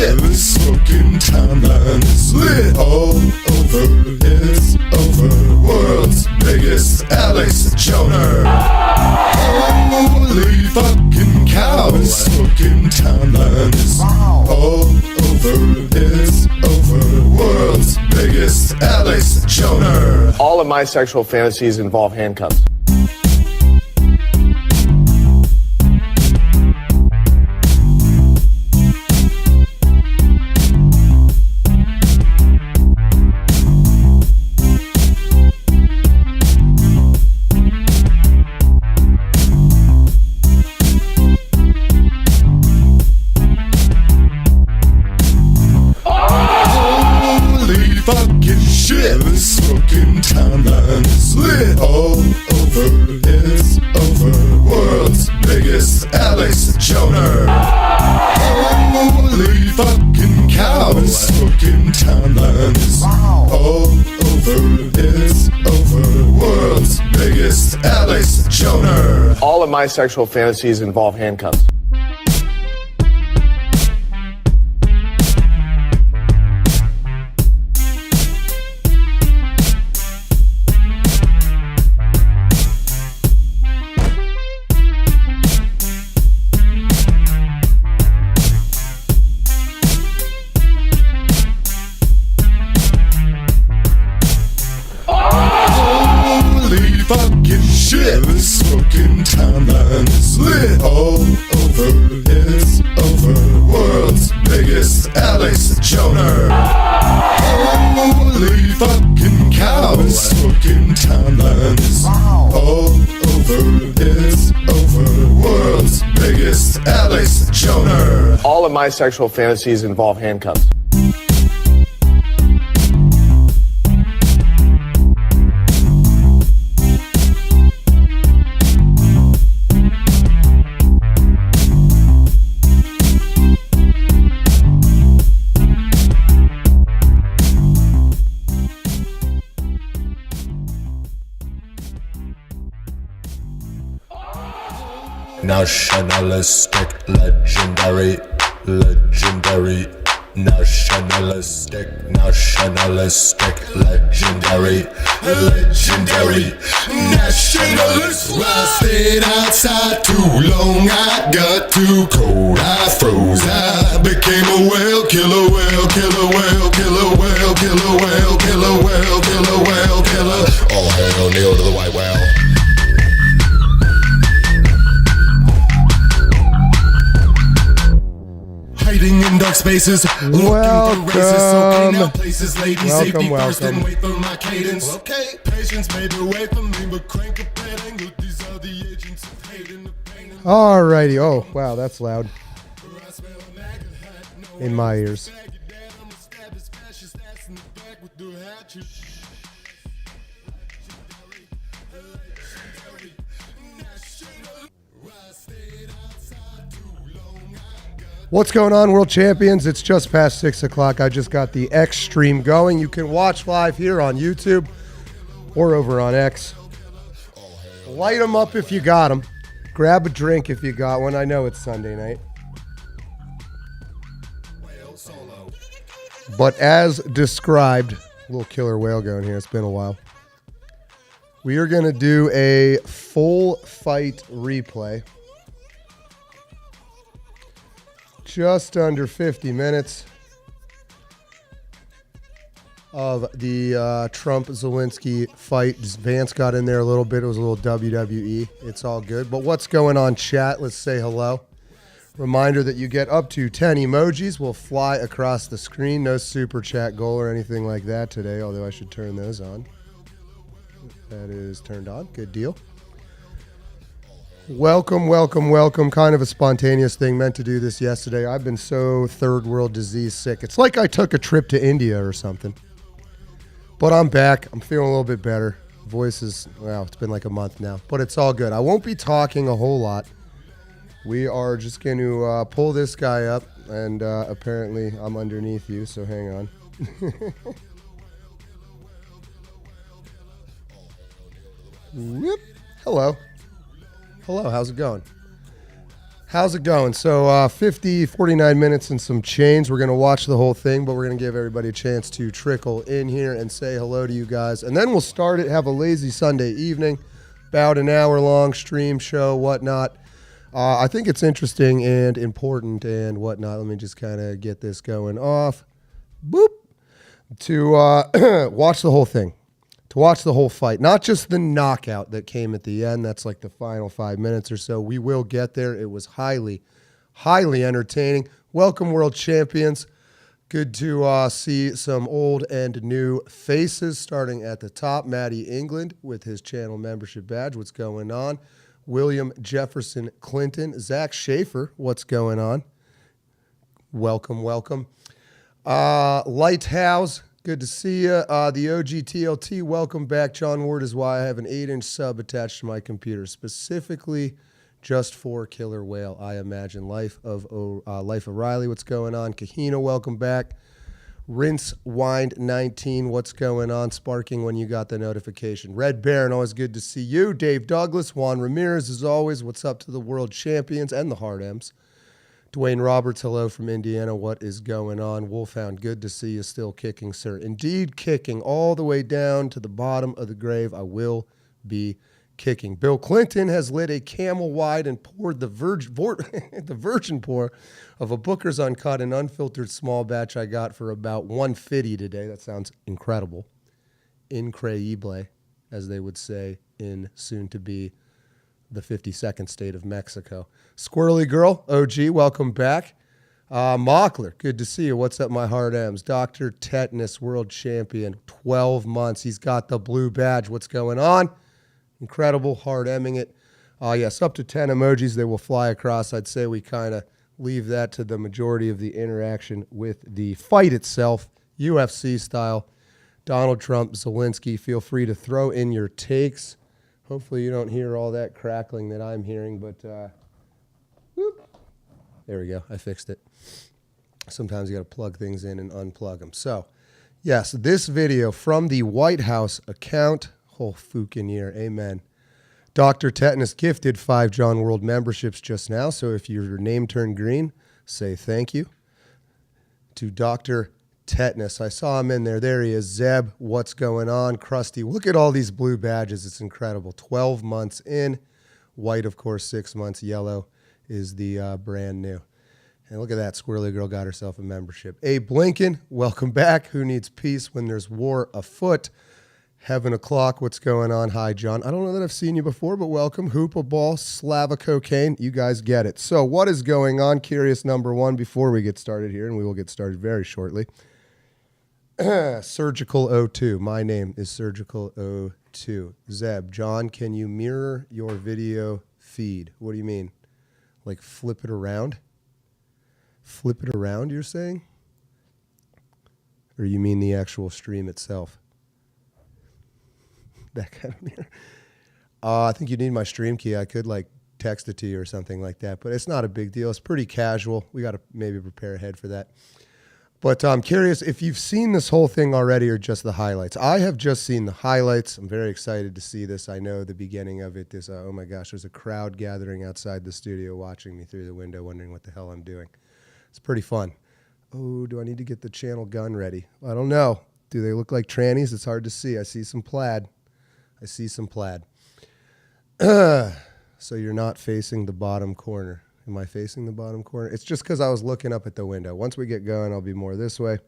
shit. This fucking timeline is lit. All over, it's over. World's biggest Alex Joner. Holy fucking cow. This fucking timeline is all over, it's over. World's biggest Alex Joner. All of my sexual fantasies involve handcuffs. Fucking shit. This fucking timeline is lit. All over, it's over. World's biggest Alex Joner. Holy fucking cow. This fucking timeline is all over, it's over. World's biggest Alex Joner. All of my sexual fantasies involve handcuffs. Fucking shit. This fucking timeline is lit. All over, it's over. World's biggest Alex Joner. Holy fucking cow. This fucking timeline is all over, it's over. World's biggest Alex Joner. All of my sexual fantasies involve handcuffs. Nationalistic, legendary, legendary. Nationalistic, nationalistic, legendary, legendary. Nationalist. Well, I stayed outside too long, I got too cold, I froze, I became a whale killer, whale killer, whale killer, whale killer, whale killer, whale killer, whale killer. All hail Neil to the white whale. Hiding in dark spaces, welcome, places, ladies, welcome. Wait for my cadence. Okay, patience may be away from me, but crank a painting. These are the agents of hate in the pain. Alrighty, oh wow, that's loud in my ears. What's going on, world champions? It's just past 6 o'clock. I just got the X stream going. You can watch live here on YouTube or over on X. Light them up if you got them. Grab a drink if you got one. I know it's Sunday night. But as described, little killer whale going here. It's been a while. We are going to do a full fight replay. Just under 50 minutes of the Trump-Zelenskyy fight. Vance got in there a little bit. It was a little WWE. It's all good. But what's going on, chat? Let's say hello. Reminder that you get up to 10 emojis will fly across the screen. No super chat goal or anything like that today, although I should turn those on. That is turned on. Good deal. Welcome, welcome, welcome. Kind of a spontaneous thing. Meant to do this yesterday. I've been so third world disease sick. It's like I took a trip to India or something. But I'm back. I'm feeling a little bit better. Voice is, well, it's been like a month now. But it's all good. I won't be talking a whole lot. We are just going to pull this guy up. And apparently I'm underneath you, so hang on. Whoop. Hello. Hello, how's it going? How's it going? So 49 minutes and some change. We're going to watch the whole thing, but we're going to give everybody a chance to trickle in here and say hello to you guys. And then we'll start it, have a lazy Sunday evening, about an hour-long stream show, whatnot. I think it's interesting and important and whatnot. Let me just kind of get this going off. Boop. To watch the whole thing. To watch the whole fight, not just the knockout that came at the end. That's like the final 5 minutes or so. We will get there. It was highly, highly entertaining. Welcome, world champions. Good to see some old and new faces, starting at the top. Matty England with his channel membership badge. What's going on? William Jefferson Clinton. Zach Schaefer. What's going on? Welcome, welcome. Lighthouse. Good to see you. The OG TLT, welcome back. John Ward is why I have an 8-inch sub attached to my computer, specifically just for Killer Whale. I imagine Life of Riley, what's going on? Kahina, welcome back. Rinse Wind 19, what's going on? Sparking when you got the notification. Red Baron, always good to see you. Dave Douglas, Juan Ramirez, as always. What's up to the world champions and the Hard M's? Dwayne Roberts, hello from Indiana. What is going on? Wolfhound, good to see you still kicking, sir. Indeed, kicking all the way down to the bottom of the grave. I will be kicking. Bill Clinton has lit a Camel wide and poured the virgin pour of a Booker's Uncut and unfiltered small batch I got for about $150 today. That sounds incredible. Increíble, as they would say in soon-to-be the 52nd state of Mexico. Squirrely Girl, OG, welcome back. Mockler, good to see you. What's up, my hard M's? Dr. Tetanus, world champion, 12 months. He's got the blue badge. What's going on? Incredible, hard Ming it. Yes, up to 10 emojis. They will fly across. I'd say we kind of leave that to the majority of the interaction with the fight itself, UFC style. Donald Trump, Zelenskyy, feel free to throw in your takes. Hopefully you don't hear all that crackling that I'm hearing, but whoop. There we go. I fixed it. Sometimes you got to plug things in and unplug them. So, yes, this video from the White House account. Oh, fucking year. Amen. Dr. Tetanus gifted 5 John World memberships just now, so if your name turned green, say thank you to Dr. Tetanus. I saw him in there. There he is. Zeb, what's going on? Krusty, look at all these blue badges. It's incredible. 12 months in. White, of course, 6 months. Yellow is the brand new. And look at that. Squirrely Girl got herself a membership. Abe Blinken, welcome back. Who needs peace when there's war afoot? Heaven o'clock, what's going on? Hi, John. I don't know that I've seen you before, but welcome. Hoopa Ball, Slava Cocaine. You guys get it. So what is going on? Curious number one before we get started here, and we will get started very shortly. Surgical O2. My name is Surgical O2. Zeb, John, can you mirror your video feed? What do you mean? Like flip it around? Flip it around, you're saying? Or you mean the actual stream itself? That kind of mirror. I think you need my stream key. I could like text it to you or something like that, but it's not a big deal. It's pretty casual. We got to maybe prepare ahead for that. But I'm curious if you've seen this whole thing already or just the highlights. I have just seen the highlights. I'm very excited to see this. I know the beginning of it is, oh my gosh, there's a crowd gathering outside the studio watching me through the window, wondering what the hell I'm doing. It's pretty fun. Oh, do I need to get the channel gun ready? I don't know. Do they look like trannies? It's hard to see. I see some plaid. I see some plaid. So you're not facing the bottom corner. Am I facing the bottom corner? It's just because I was looking up at the window. Once we get going, I'll be more this way.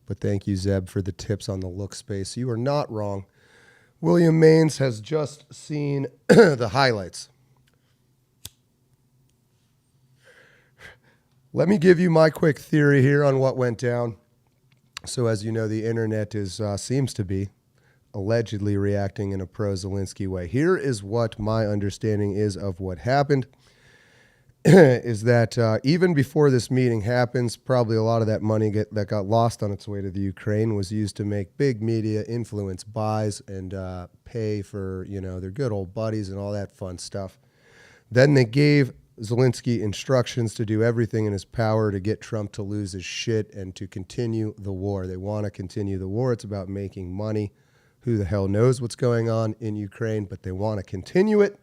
But thank you, Zeb, for the tips on the look space. You are not wrong. William Maines has just seen the highlights. Let me give you my quick theory here on what went down. So as you know, the internet is seems to be allegedly reacting in a pro-Zelenskyy way. Here is what my understanding is of what happened. Is that even before this meeting happens, probably a lot of that money that got lost on its way to the Ukraine was used to make big media influence buys and pay for, you know, their good old buddies and all that fun stuff. Then they gave Zelenskyy instructions to do everything in his power to get Trump to lose his shit and to continue the war. They want to continue the war. It's about making money. Who the hell knows what's going on in Ukraine, but they want to continue it.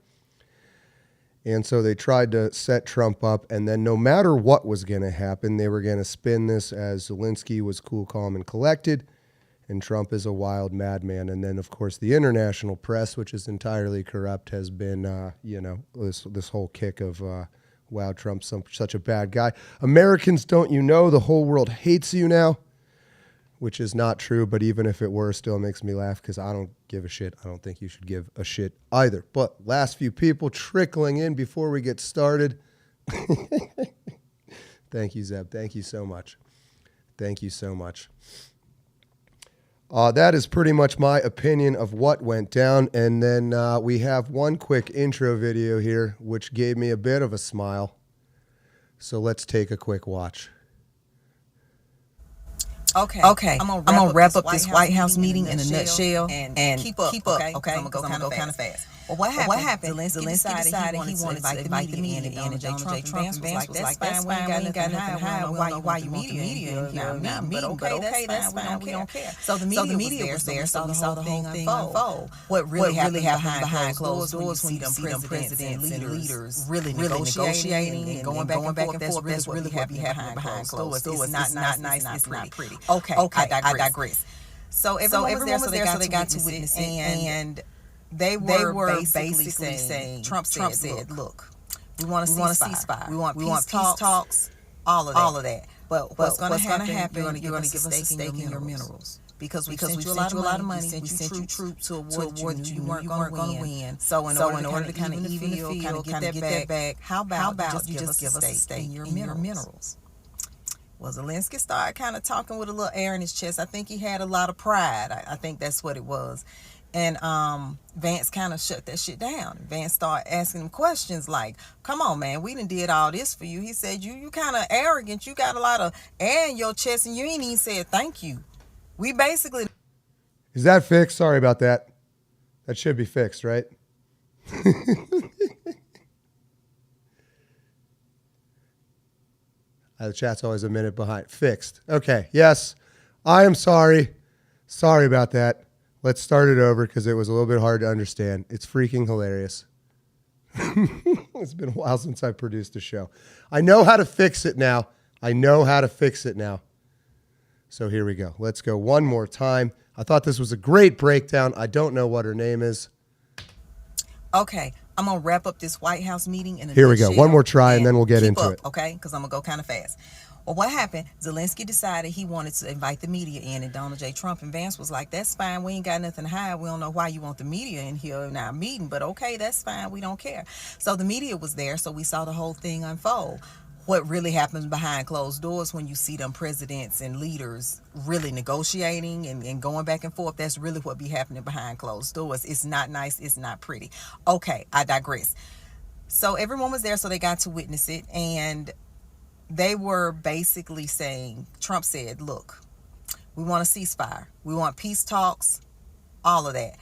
And so they tried to set Trump up, and then no matter what was going to happen, they were going to spin this as Zelenskyy was cool, calm, and collected, and Trump is a wild madman. And then, of course, the international press, which is entirely corrupt, has been, this whole kick of, wow, Trump's such a bad guy. Americans, don't you know, the whole world hates you now, which is not true, but even if it were, still makes me laugh because I don't give a shit. I don't think you should give a shit either. But last few people trickling in before we get started. Thank you, Zeb. Thank you so much. Thank you so much. That is pretty much my opinion of what went down. And then we have one quick intro video here, which gave me a bit of a smile. So let's take a quick watch. Okay. I'm gonna wrap up this White House meeting in a nutshell and keep up. Okay. I'm gonna go kind of fast. Well, what happened? Zelenskyy decided he wanted to invite the media in, and Donald J. Trump was like, "That's fine. We ain't got nothing to hide. Why you media in here now? But okay, that's fine. We don't care." So the media was there. So we saw the whole thing unfold. What really happened behind closed doors when you see them presidents and leaders really negotiating and going back and forth. That's really what happened behind closed doors. It's not nice. It's not pretty. Okay. I digress. So everyone was there, so they got to witness it, and they were basically saying, Trump said, look, we want to ceasefire. We want peace talks, all of that. But what's going to happen, you're going to give us a stake in your minerals. Because we sent you a lot of money, we sent you troops to a war that you weren't going to win. So in order to kind of even the field, kind of get that back, how about you just give us a stake in your minerals? Well, Zelenskyy started kind of talking with a little air in his chest. I think he had a lot of pride. I think that's what it was. And Vance kind of shut that shit down. Vance started asking him questions like, come on, man, we done did all this for you. He said, you kind of arrogant. You got a lot of air in your chest and you ain't even said thank you. We basically... Is that fixed? Sorry about that. That should be fixed, right? The chat's always a minute behind. Fixed. Okay. Yes. I am sorry. Sorry about that. Let's start it over because it was a little bit hard to understand. It's freaking hilarious. It's been a while since I produced a show. I know how to fix it now. So here we go. Let's go one more time. I thought this was a great breakdown. I don't know what her name is. Okay. I'm going to wrap up this White House meeting in a Here we go. One more try and then we'll get into it. Okay? Because I'm going to go kind of fast. Well, what happened? Zelenskyy decided he wanted to invite the media in, and Donald J. Trump and Vance was like, that's fine. We ain't got nothing to hide. We don't know why you want the media in here in our meeting, but okay, that's fine. We don't care. So the media was there, so we saw the whole thing unfold. What really happens behind closed doors when you see them presidents and leaders really negotiating and going back and forth, that's really what be happening behind closed doors. It's not nice. It's not pretty. Okay, I digress. So everyone was there, so they got to witness it, and they were basically saying, Trump said, look, we want a ceasefire. We want peace talks, all of that.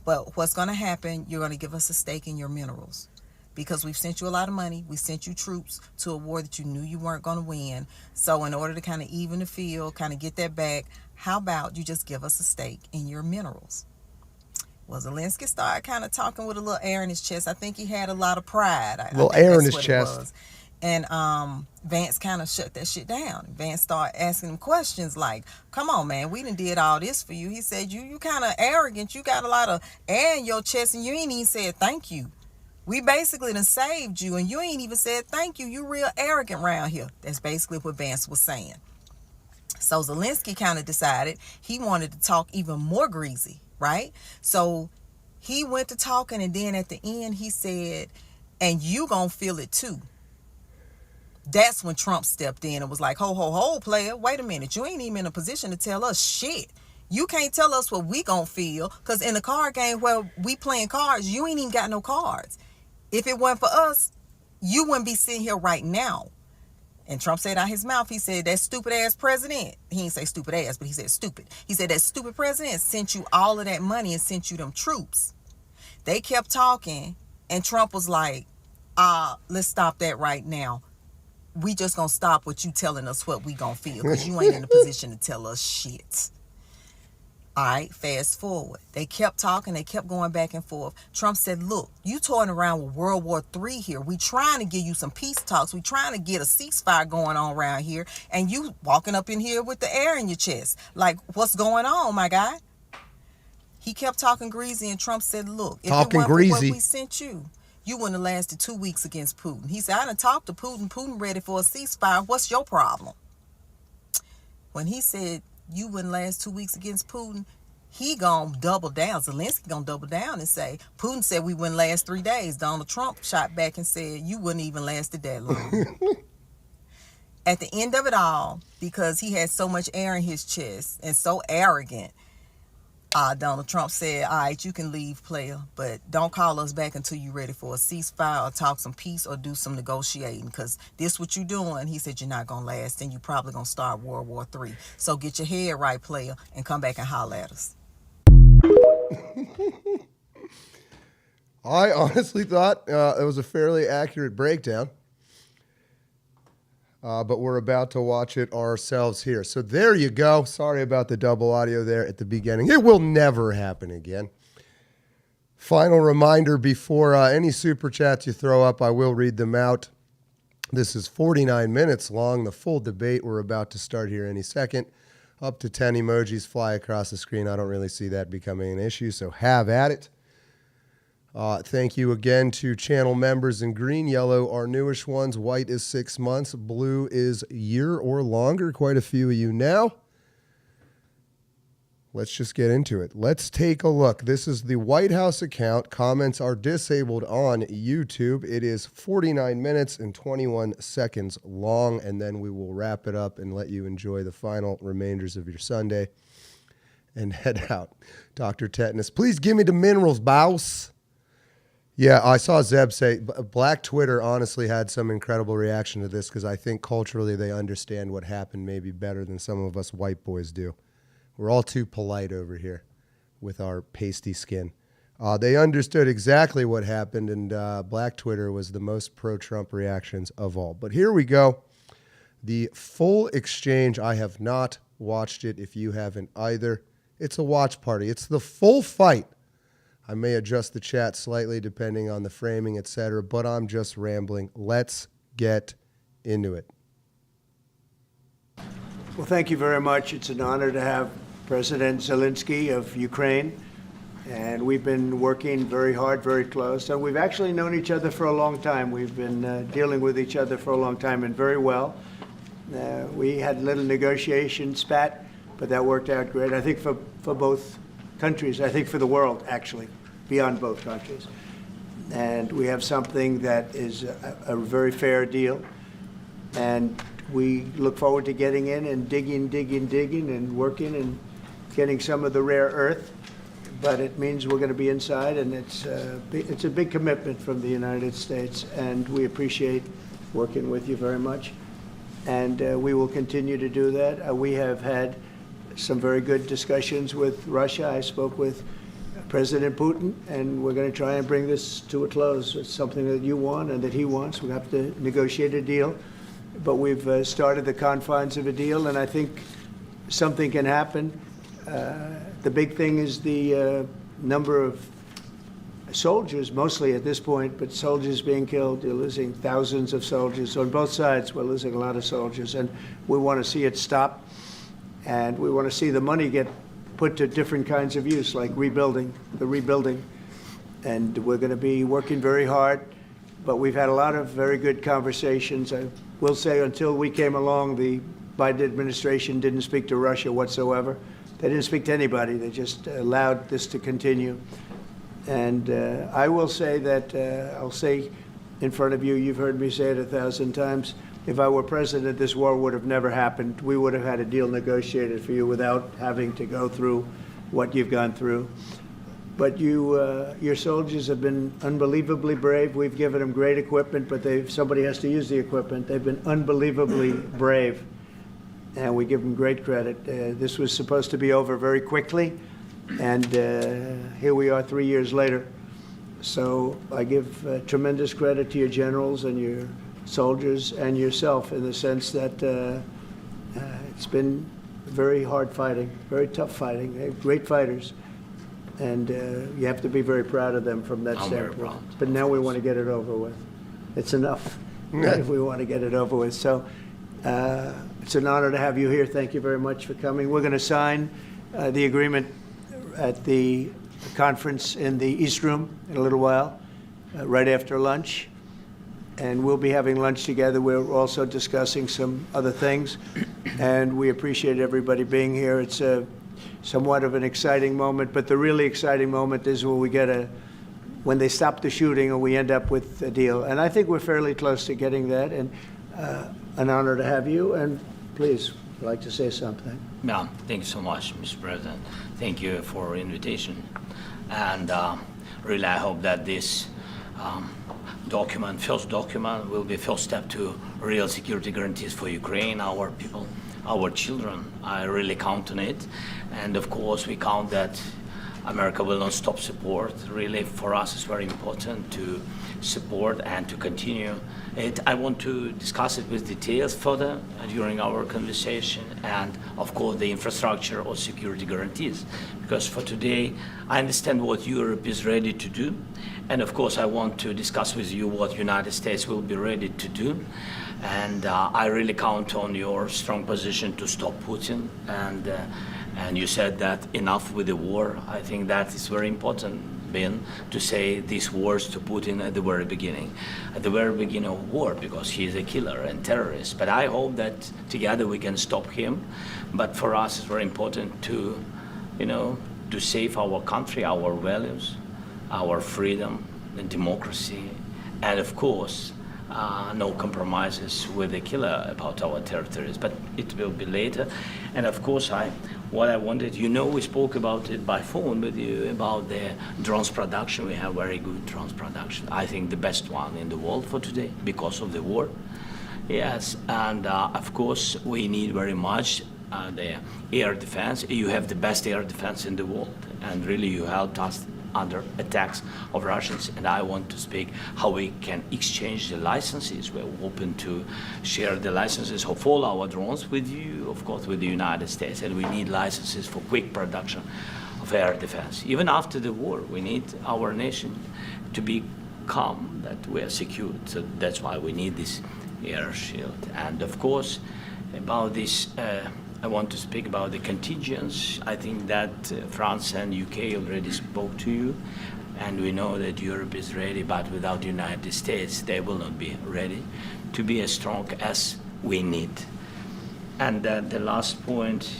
But what's going to happen, you're going to give us a stake in your minerals. Because we've sent you a lot of money. We sent you troops to a war that you knew you weren't going to win. So in order to kind of even the field, kind of get that back, how about you just give us a stake in your minerals? Well, Zelenskyy started kind of talking with a little air in his chest. I think he had a lot of pride. A little air in his chest. And Vance kind of shut that shit down. Vance started asking him questions like, come on, man, we done did all this for you. He said, you kind of arrogant. You got a lot of air in your chest and you ain't even said thank you. We basically done saved you and you ain't even said thank you. You real arrogant around here. That's basically what Vance was saying. So Zelenskyy kind of decided he wanted to talk even more greasy, right? So he went to talking, and then at the end he said, and you gonna feel it too. That's when Trump stepped in and was like, ho, player, wait a minute. You ain't even in a position to tell us shit. You can't tell us what we gonna feel, because in the card game where we playing cards, you ain't even got no cards. If it weren't for us, you wouldn't be sitting here right now. And Trump said out his mouth, he said, that stupid ass president, he didn't say stupid ass, but he said stupid. He said that stupid president sent you all of that money and sent you them troops. They kept talking, and Trump was like, let's stop that right now. We just gonna stop with you telling us what we gonna feel, because you ain't in a position to tell us shit. All right, fast forward. They kept talking. They kept going back and forth. Trump said, look, you toying around with World War III here. We trying to give you some peace talks. We trying to get a ceasefire going on around here. And you walking up in here with the air in your chest. Like, what's going on, my guy? He kept talking greasy, and Trump said, look, if Talking it wasn't greasy. for what we sent you, you wouldn't have lasted 2 weeks against Putin. He said, I done talked to Putin. Putin ready for a ceasefire. What's your problem? When he said you wouldn't last 2 weeks against Putin, he gonna double down. Zelenskyy gonna double down and say, Putin said we wouldn't last 3 days. Donald Trump shot back and said, you wouldn't even last that long. At the end of it all, because he had so much air in his chest and so arrogant, Donald Trump said, all right, you can leave, player, but don't call us back until you're ready for a ceasefire or talk some peace or do some negotiating, because this what you doing. He said, you're not going to last, and you probably going to start World War III. So get your head right, player, and come back and holler at us. I honestly thought it was a fairly accurate breakdown. But we're about to watch it ourselves here. So there you go. Sorry about the double audio there at the beginning. It will never happen again. Final reminder before any super chats you throw up, I will read them out. This is 49 minutes long. The full debate we're about to start here any second. Up to 10 emojis fly across the screen. I don't really see that becoming an issue, so have at it. Thank you again to channel members in green. Yellow are newish ones. White is 6 months. Blue is a year or longer. Quite a few of you now. Let's just get into it. Let's take a look. This is the White House account. Comments are disabled on YouTube. It is 49 minutes and 21 seconds long, and then we will wrap it up and let you enjoy the final remainders of your Sunday and head out. Dr. Tetanus, please give me the minerals, boss. Yeah, I saw Zeb say, Black Twitter honestly had some incredible reaction to this because I think culturally they understand what happened maybe better than some of us white boys do. We're all too polite over here with our pasty skin. They understood exactly what happened, and Black Twitter was the most pro-Trump reactions of all. But here we go. The full exchange, I have not watched it if you haven't either. It's a watch party. It's the full fight. I may adjust the chat slightly depending on the framing, etc., but I'm just rambling. Let's get into it. Well, thank you very much. It's an honor to have President Zelenskyy of Ukraine, and we've been working very hard, very close, and we've actually known each other for a long time. We've been dealing with each other for a long time and very well. We had a little negotiation spat, but that worked out great, I think, for both countries, I think for the world, actually, beyond both countries. And we have something that is a very fair deal. And we look forward to getting in and digging and working and getting some of the rare earth. But it means we're going to be inside, and it's a big commitment from the United States. And we appreciate working with you very much. And we will continue to do that. We have had some very good discussions with Russia. I spoke with President Putin, and we're going to try and bring this to a close. It's something that you want and that he wants. We have to negotiate a deal, but we've started the confines of a deal, and I think something can happen. The big thing is the number of soldiers, mostly at this point, but soldiers being killed. You're losing thousands of soldiers. On both sides, we're losing a lot of soldiers, and we want to see it stop. And we want to see the money get put to different kinds of use, like rebuilding. And we're going to be working very hard. But we've had a lot of very good conversations. I will say until we came along, the Biden administration didn't speak to Russia whatsoever. They didn't speak to anybody. They just allowed this to continue. And I will say that, I'll say in front of you, you've heard me say it 1,000 times, if I were president, this war would have never happened. We would have had a deal negotiated for you without having to go through what you've gone through. But your soldiers have been unbelievably brave. We've given them great equipment, but somebody has to use the equipment. They've been unbelievably brave, and we give them great credit. This was supposed to be over very quickly, and here we are 3 years later. So I give tremendous credit to your generals and your soldiers and yourself in the sense that it's been very hard fighting, very tough fighting. They're great fighters, and you have to be very proud of them from that I'm very standpoint. proud, But now we want to get it over with. It's enough. We want to get it over with. So it's an honor to have you here. Thank you very much for coming. We're going to sign the agreement at the conference in the East Room in a little while, right after lunch. And we'll be having lunch together. We're also discussing some other things. And we appreciate everybody being here. It's somewhat of an exciting moment, but the really exciting moment is when they stop the shooting or we end up with a deal. And I think we're fairly close to getting that, and an honor to have you. And please, I'd like to say something. Yeah, thank you so much, Mr. President. Thank you for invitation. And really, I hope that this first document will be first step to real security guarantees for Ukraine, our people, our children. I really count on it. And of course, we count that America will not stop support. Really, for us, it's very important to support and to continue it. I want to discuss it with details further during our conversation, and of course the infrastructure or security guarantees, because for today I understand what Europe is ready to do, and of course I want to discuss with you what United States will be ready to do. And I really count on your strong position to stop Putin, and you said that enough with the war. I think that is very important, Ben, to say these words to Putin at the very beginning of war, because he is a killer and terrorist. But I hope that together we can stop him. But for us, it's very important to, to save our country, our values, our freedom and democracy, and of course, no compromises with the killer about our territories, but it will be later. And of course, what I wanted, we spoke about it by phone with you about the drones production. We have very good drones production. I think the best one in the world for today because of the war. Yes, and of course, we need very much the air defense. You have the best air defense in the world, and really you helped us under attacks of Russians, and I want to speak how we can exchange the licenses. We're open to share the licenses of all our drones with you, of course, with the United States, and we need licenses for quick production of air defense. Even after the war, we need our nation to be calm, that we are secure. So that's why we need this air shield. And of course, about this, I want to speak about the contingents. I think that France and UK already spoke to you, and we know that Europe is ready, but without the United States, they will not be ready to be as strong as we need. And the last point,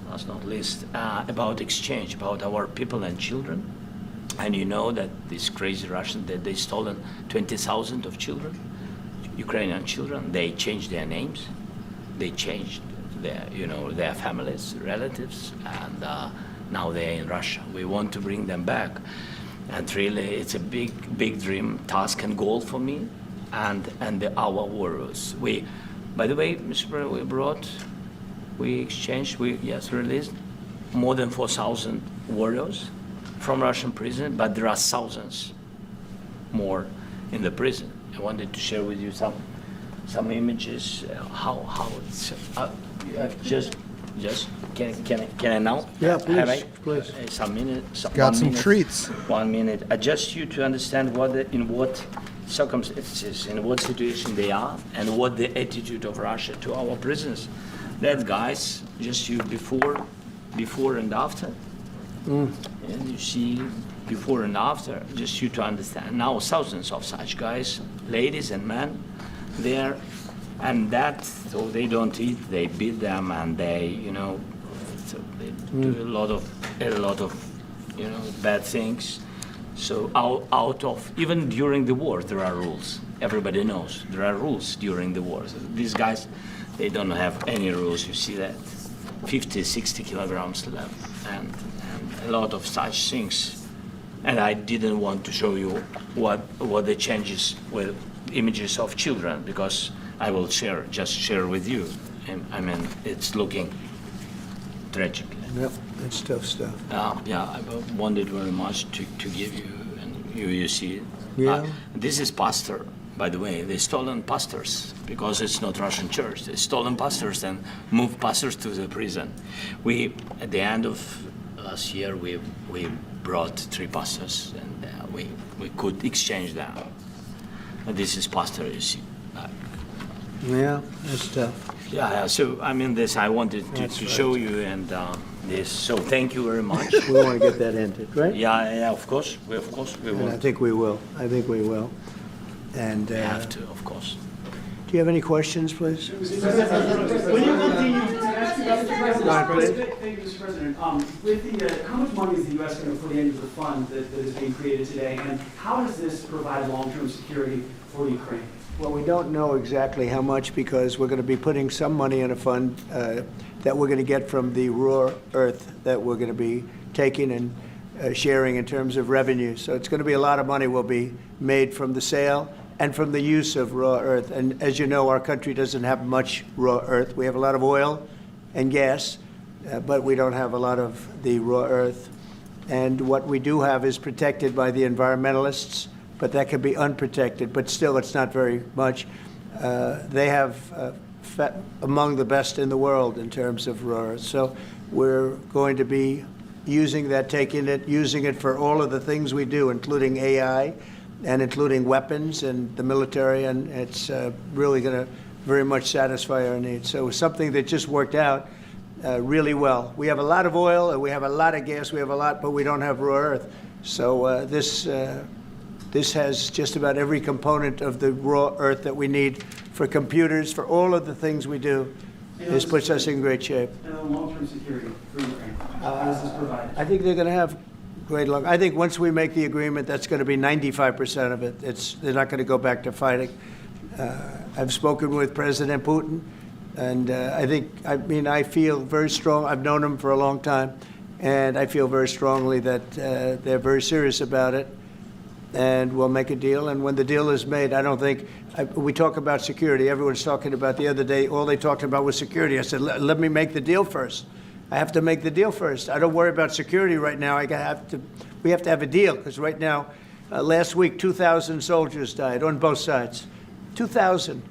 last not least, about exchange, about our people and children. And you know that these crazy Russians, that they stolen 20,000 of children, Ukrainian children. They changed their names, they changed their families, relatives, and now they're in Russia. We want to bring them back, and really, it's a big dream, task, and goal for me, and our warriors. By the way, Mr. President, we released more than 4,000 warriors from Russian prison, but there are thousands more in the prison. I wanted to share with you some images, how it's. Just can I now? Yeah, please. Some minute. Got some treats. 1 minute. Just you to understand in what circumstances, in what situation they are, and what the attitude of Russia to our prisoners. That guys, just you before and after. And you see before and after, just you to understand. Now thousands of such guys, ladies and men, there. And so they don't eat, they beat them, and they, so they do a lot of, bad things. So out of, even during the war, there are rules. Everybody knows there are rules during the war. So these guys, they don't have any rules. You see that, 50, 60 kilograms left, and a lot of such things. And I didn't want to show you what the changes with images of children, because I will share with you. And I mean, it's looking tragic. Yep, that's tough stuff. I wanted very much to give you, and you see it. Yeah. This is Pastor by the way, they stolen pastors because it's not Russian church. They stolen pastors and moved pastors to the prison. We, at the end of last year, we brought 3 pastors, and we could exchange them. And this is pastor, you see. Yeah, that's tough. Yeah, so I mean, this I wanted to show you, and this. So thank you very much. We want to get that ended, right? Yeah, of course, we And will. I think we will. I think we will. And We have to, of course. do you have any questions, please? Will you continue to ask you about the president? Go ahead, please. Thank you, Mr. President. With the, how much money is the U.S. going to put into the fund that is being created today, and how does this provide long-term security for Ukraine? Well, we don't know exactly how much because we're going to be putting some money in a fund that we're going to get from the raw earth that we're going to be taking and sharing in terms of revenue. So it's going to be a lot of money will be made from the sale and from the use of raw earth. And as you know, our country doesn't have much raw earth. We have a lot of oil and gas, but we don't have a lot of the raw earth. And what we do have is protected by the environmentalists, but that can be unprotected, but still it's not very much. They have among the best in the world in terms of raw earth. So we're going to be using that, using it for all of the things we do, including AI and including weapons and the military, and it's really going to very much satisfy our needs. So it's something that just worked out really well. We have a lot of oil and we have a lot of gas, we have a lot, but we don't have raw earth. So this has just about every component of the raw earth that we need for computers, for all of the things we do. This puts us in great shape. And then long-term security for Ukraine. How does this provide? I think they're going to have great luck. I think once we make the agreement, that's going to be 95% of it. They're not going to go back to fighting. I've spoken with President Putin, and I feel very strong. I've known him for a long time, and I feel very strongly that they're very serious about it. And we'll make a deal. And when the deal is made, I don't think we talk about security. Everyone's talking about the other day. All they talked about was security. I said, let me make the deal first. I have to make the deal first. I don't worry about security right now. We have to have a deal because right now, last week, 2,000 soldiers died on both sides. 2,000,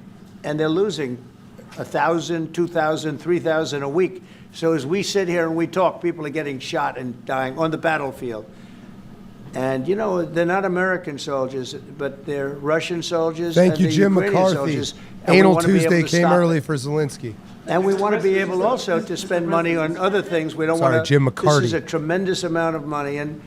and they're losing 1,000, 2,000, 3,000 a week. So as we sit here and we talk, people are getting shot and dying on the battlefield. And, you know, they're not American soldiers, but they're Russian soldiers. Thank you, and Jim Ukrainian McCarthy. soldiers. And we Anal want to be able Tuesday to came stop early it. for Zelensky. And we want to be able also to spend money on other things. We don't Sorry, want to. Jim McCarty. This is a tremendous amount of money. And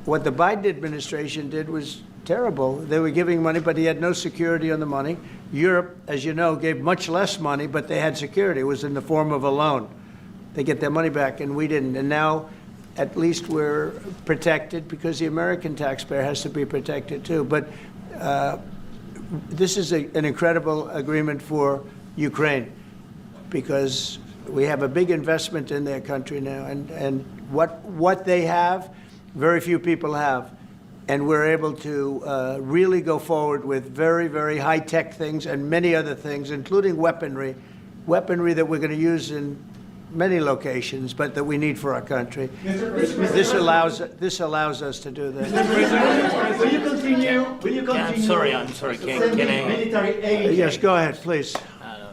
what the Biden administration did was terrible. They were giving money, but he had no security on the money. Europe, as you know, gave much less money, but they had security. It was in the form of a loan. They get their money back, and we didn't. And now, at least we're protected because the American taxpayer has to be protected too. But this is an incredible agreement for Ukraine because we have a big investment in their country now. And what they have, very few people have. And we're able to really go forward with very, very high-tech things and many other things, including weaponry that we're going to use in many locations, but that we need for our country. This allows us to do that. Will you continue? I'm sorry. Can I? Military aid. Yes, go ahead, please.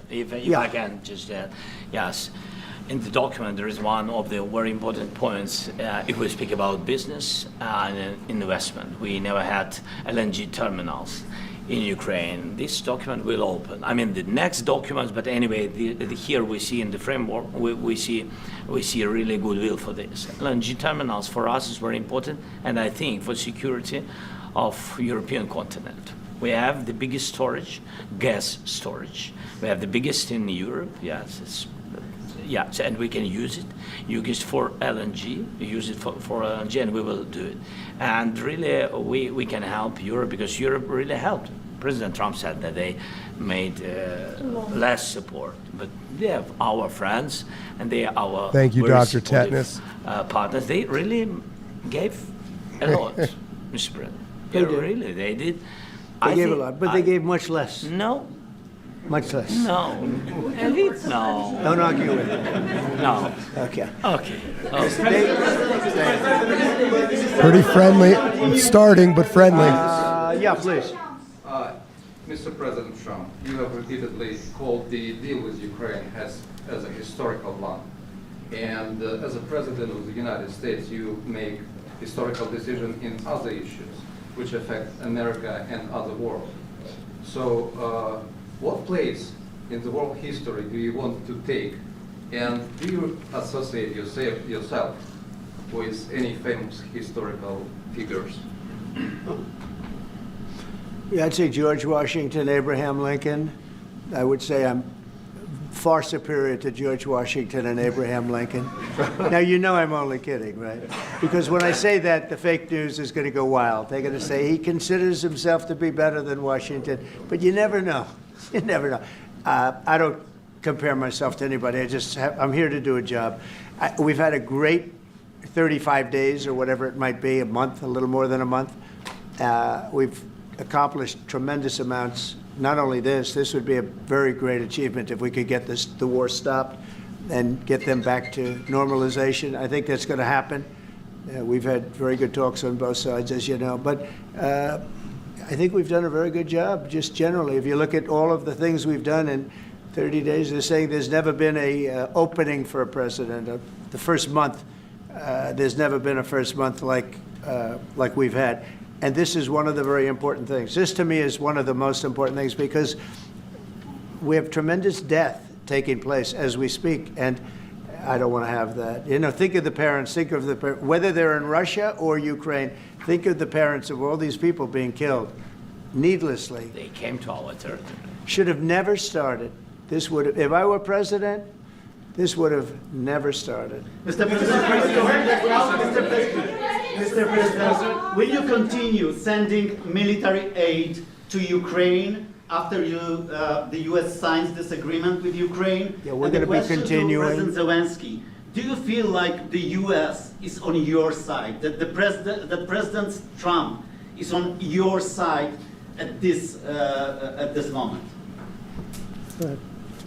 If Yeah. I can just yes. In the document, there is one of the very important points. If we speak about business and investment, we never had LNG terminals in Ukraine. This document will open. I mean, the next documents, but anyway, here we see in the framework, we see a really goodwill for this. LNG terminals for us is very important, and I think for security of European continent. We have the biggest storage, gas storage. We have the biggest in Europe. Yes, and we can use it. Use it for LNG. Use it for LNG, and we will do it. And really, we can help Europe because Europe really helped. President Trump said that they made less support, but they have our friends and they are our Thank you, very Dr. supportive, Tetnis. partners. They really gave a lot, Mr. President. They did. Really, they did. They gave a lot, but they gave much less. No. Much less. No. No. Don't argue with it. No. Okay. Okay. Pretty friendly. Starting, but friendly. Yeah, please. Mr. President Trump, you have repeatedly called the deal with Ukraine as a historical one. And as a president of the United States, you make historical decisions in other issues which affect America and other world. So what place in the world history do you want to take? And do you associate yourself with any famous historical figures? Yeah, I'd say George Washington, Abraham Lincoln. I would say I'm far superior to George Washington and Abraham Lincoln. Now, you know I'm only kidding, right? Because when I say that, the fake news is going to go wild. They're going to say he considers himself to be better than Washington. But you never know. You never know. I don't compare myself to anybody. I'm here to do a job. We've had a great 35 days or whatever it might be, a month, a little more than a month. We've accomplished tremendous amounts. Not only this would be a very great achievement if we could get the war stopped and get them back to normalization. I think that's going to happen. We've had very good talks on both sides, as you know. But I think we've done a very good job, just generally. If you look at all of the things we've done in 30 days, they're saying there's never been a opening for a president. The first month, there's never been a first month like we've had. And this is one of the very important things. This, to me, is one of the most important things because we have tremendous death taking place as we speak, and I don't want to have that. You know, think of the parents, whether they're in Russia or Ukraine, think of the parents of all these people being killed needlessly. They came to our territory. Should have never started. This would have, if I were president, this would have never started. Mr. President, will you continue sending military aid to Ukraine after the U.S. signs this agreement with Ukraine? Yeah, we're going to be continuing. President Zelenskyy, do you feel like the U.S. is on your side, that President Trump is on your side at this moment?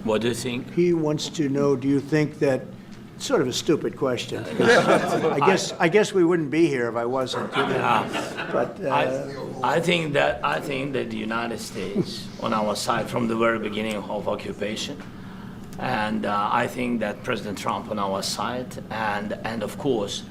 What do you think? He wants to know, do you think that, sort of a stupid question. I guess we wouldn't be here if I wasn't. But I think that the United States on our side from the very beginning of occupation, and I think that President Trump on our side, and of course,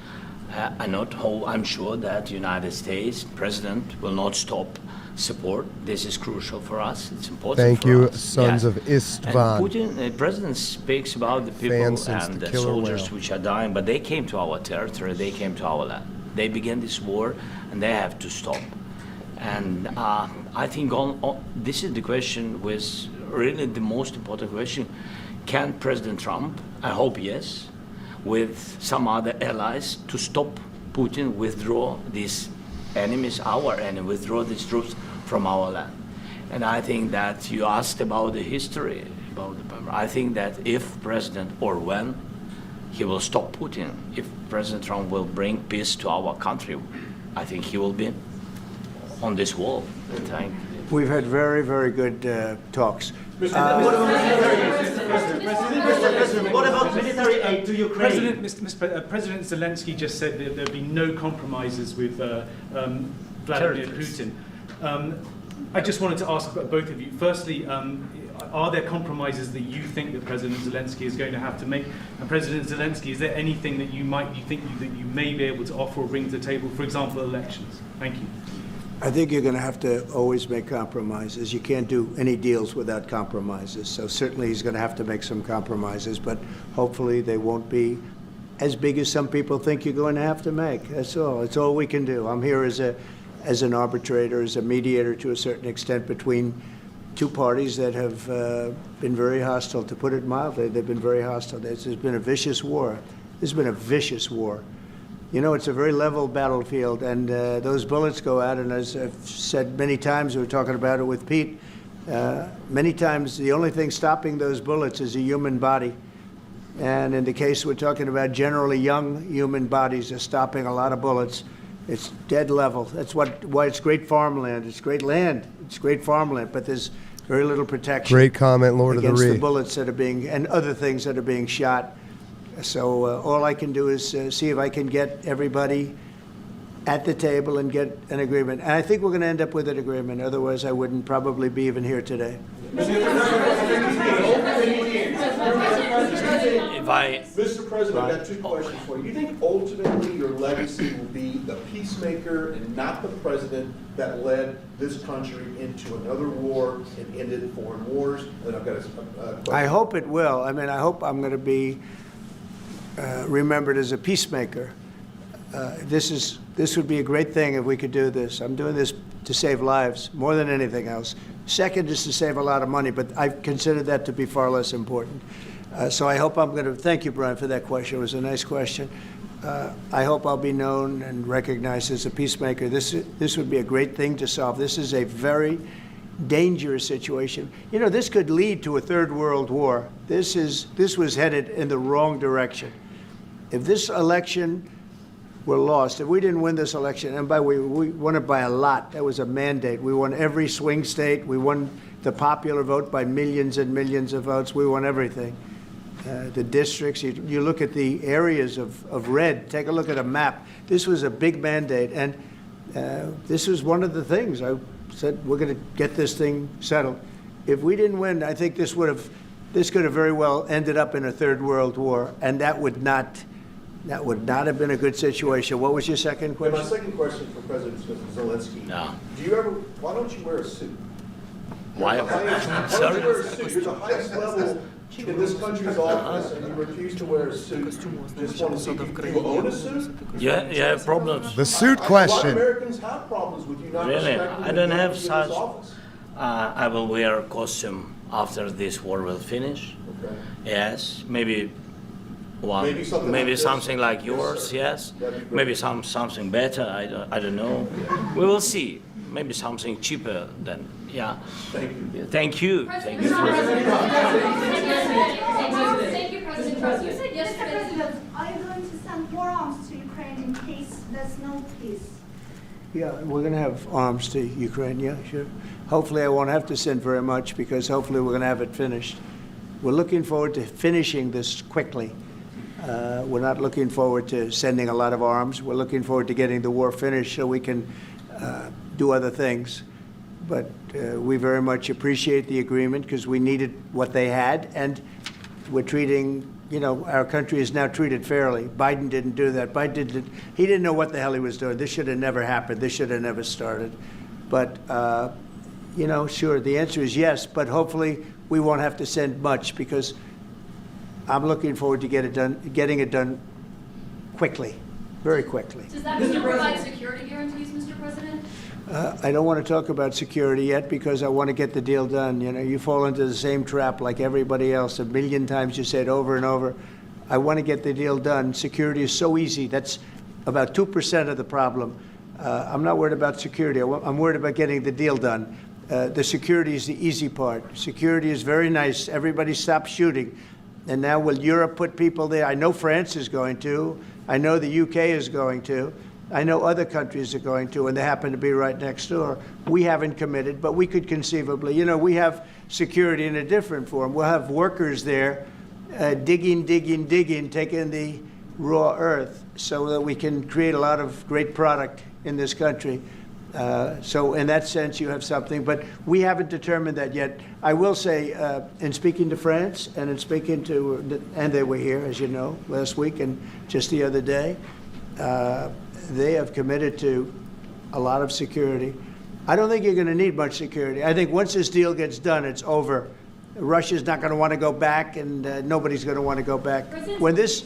I'm sure that the United States President will not stop support. This is crucial for us. It's important. Thank for you, us. sons of Istvan. And Putin, the president speaks about the people and the soldiers which are dying, but they came to our territory. They came to our land. They began this war, and they have to stop. And I think this is the question, was really the most important question. Can President Trump, I hope yes, with some other allies, to stop Putin, withdraw these enemies, our enemy, withdraw these troops from our land? And I think that you asked about the history, I think that if President, or when, he will stop Putin, if President Trump will bring peace to our country, I think he will be on this wall. We've had very, very good talks. What about military aid to Ukraine? President Zelenskyy just said that there'd be no compromises with Vladimir Putin. I just wanted to ask both of you. Firstly, are there compromises that you think that President Zelenskyy is going to have to make? And President Zelenskyy, is there anything that you may be able to offer or bring to the table? For example, elections. Thank you. I think you're going to have to always make compromises. You can't do any deals without compromises. So certainly he's going to have to make some compromises, but hopefully they won't be as big as some people think you're going to have to make. That's all. It's all we can do. I'm here as an arbitrator, as a mediator to a certain extent between two parties that have been very hostile, to put it mildly. They've been very hostile. There's been a vicious war. There's been a vicious war. You know, it's a very level battlefield, and those bullets go out, and as I've said many times, we were talking about it with Pete, many times the only thing stopping those bullets is a human body. And in the case we're talking about, generally young human bodies are stopping a lot of bullets. It's dead level. That's why it's great farmland. It's great land. It's great farmland, but there's very little protection. Great comment, Lord of the Rings. Against the bullets that are being, and other things that are being shot. So all I can do is see if I can get everybody at the table and get an agreement. And I think we're going to end up with an agreement. Otherwise, I wouldn't probably be even here today. Mr. President, I've got two questions for you. Do you think ultimately your legacy will be the peacemaker and not the president that led this country into another war and ended foreign wars? And I've got a question. I hope it will. I mean, I hope I'm going to be remembered as a peacemaker. This would be a great thing if we could do this. I'm doing this to save lives more than anything else. Second is to save a lot of money, but I consider that to be far less important. So I hope I'm going to, thank you, Brian, for that question. It was a nice question. I hope I'll be known and recognized as a peacemaker. This would be a great thing to solve. This is a very dangerous situation. You know, this could lead to a third world war. This was headed in the wrong direction. If this election were lost, if we didn't win this election, and by the way, we won it by a lot. That was a mandate. We won every swing state. We won the popular vote by millions and millions of votes. We won everything. The districts, you look at the areas of red, take a look at a map. This was a big mandate, and this was one of the things. I said, we're going to get this thing settled. If we didn't win, I think this could have very well ended up in a third world war, and that would not have been a good situation. What was your second question? My second question for President Zelenskyy. No. Why don't you wear a suit? Why? Sorry? You're the highest level in this country's office, and you refuse to wear a suit. Just want to see, do you own a suit? Yeah, you have problems. The suit A lot of question. Americans have problems with you not Really? respecting I don't the have authority of such. this office. I will wear a costume after this war will finish. Okay. Yes, maybe one, Maybe something like this? something like Yes, yours. sir. Yes, That'd be great. maybe something better. I don't know. We will see. Maybe something cheaper than yeah. Thank you. Thank you. Thank you. Thank you, President Trump. You said yesterday. Mr. President, are you going to send more arms to Ukraine in case there's no peace? Yeah, we're going to have arms to Ukraine, yeah, sure. Hopefully I won't have to send very much because hopefully we're going to have it finished. We're looking forward to finishing this quickly. We're not looking forward to sending a lot of arms. We're looking forward to getting the war finished so we can do other things. But we very much appreciate the agreement because we needed what they had, and we're treating, you know, our country is now treated fairly. Biden didn't do that. He didn't know what the hell he was doing. This should have never happened. This should have never started. But, you know, sure, the answer is yes, but hopefully we won't have to send much because I'm looking forward to getting it done quickly, very quickly. Does that mean you provide security guarantees, Mr. President? I don't want to talk about security yet because I want to get the deal done. You know, you fall into the same trap like everybody else. A million times you say it over and over. I want to get the deal done. Security is so easy. That's about 2% of the problem. I'm not worried about security. I'm worried about getting the deal done. The security is the easy part. Security is very nice. Everybody stopped shooting. And now will Europe put people there? I know France is going to. I know the UK is going to. I know other countries are going to, and they happen to be right next door. We haven't committed, but we could conceivably. You know, we have security in a different form. We'll have workers there digging, taking the raw earth so that we can create a lot of great product in this country. So in that sense, you have something, but we haven't determined that yet. I will say, in speaking to France and in speaking to, and they were here, as you know, last week and just the other day, they have committed to a lot of security. I don't think you're going to need much security. I think once this deal gets done, it's over. Russia's not going to want to go back, and nobody's going to want to go back. When this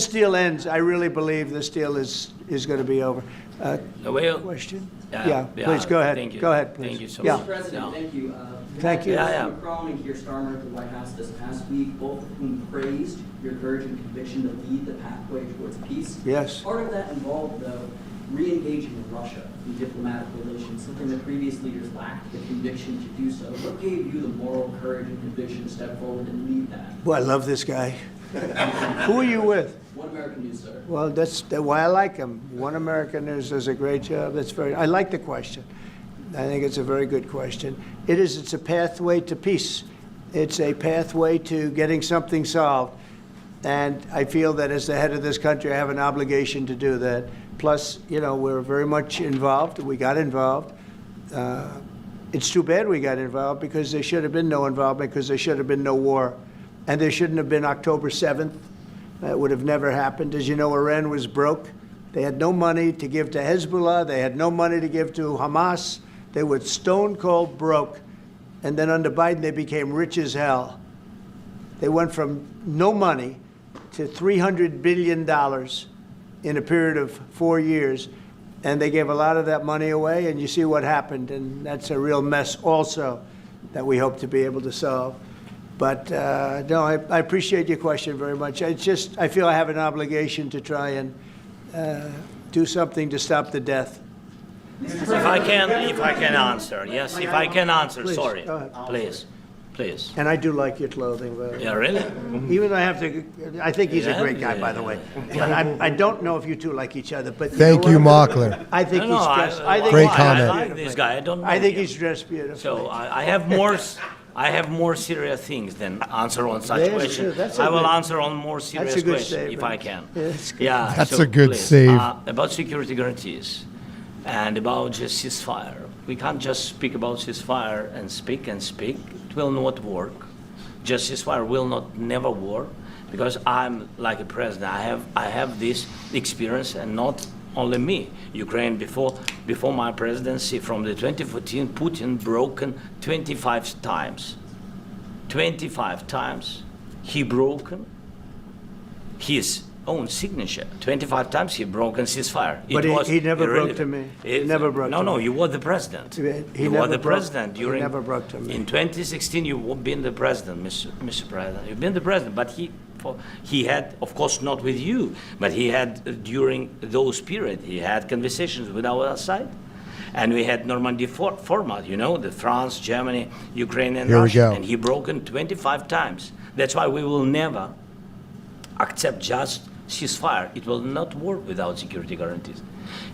deal ends, I really believe this deal is going to be over. Question? Yeah, please go ahead. Thank you. Go ahead, please. Thank you so Yeah. much. Mr. President, thank you. Thank you. Macron and Keir Starmer at the White House this past week, both of whom praised your courage and conviction to lead the pathway towards peace. Yes. Part of that involved, though, re-engaging Russia in diplomatic relations, something that previous leaders lacked the conviction to do so. What gave you the moral courage and conviction to step forward and lead that? Boy, I love this guy. Who are you with? One American News, sir. Well, that's why I like him. One American News does a great job. I like the question. I think it's a very good question. It's a pathway to peace. It's a pathway to getting something solved. And I feel that as the head of this country, I have an obligation to do that. Plus, you know, we're very much involved. We got involved. It's too bad we got involved because there should have been no involvement, because there should have been no war. And there shouldn't have been October 7th. That would have never happened. As you know, Iran was broke. They had no money to give to Hezbollah. They had no money to give to Hamas. They were stone cold broke. And then under Biden, they became rich as hell. They went from no money to $300 billion in a period of 4 years. And they gave a lot of that money away, and you see what happened. And that's a real mess also that we hope to be able to solve. But no, I appreciate your question very much. It's just, I feel I have an obligation to try and do something to stop the death. If I can answer, yes, if I can answer, Please, sorry, go ahead. please. And I do like your clothing, but Yeah, really? even though I think he's a great guy, by the way. But I don't know if you two like each other, but Thank you, Mockler. I think he's dressed. Great I comment. like this guy. I don't know I think him. he's dressed beautifully. So I have more serious things than answer on such Yes, questions. that's a I will good- answer on more serious a good questions if I can. statement. Yeah, that's good. Yeah, That's so a good please, save. About security guarantees and about just ceasefire. We can't just speak about ceasefire and speak and speak. It will not work. Just ceasefire will not never work because I'm like a president. I have this experience, and not only me. Ukraine before my presidency, from the 2014, Putin broken 25 times. 25 times he broken his own signature. 25 times he broken ceasefire. But he never broke to me. He never broke to me. No, you were the president. He You never were the broke- president he during. never broke to me. In 2016, you've been the president, Mr. President. You've been the president, but he had, of course, not with you, but he had during those periods. He had conversations with our side, and we had Normandy format. You know, the France, Germany, Ukraine, and Here we Russia, go. and he broken 25 times. That's why we will never accept just ceasefire. It will not work without security guarantees.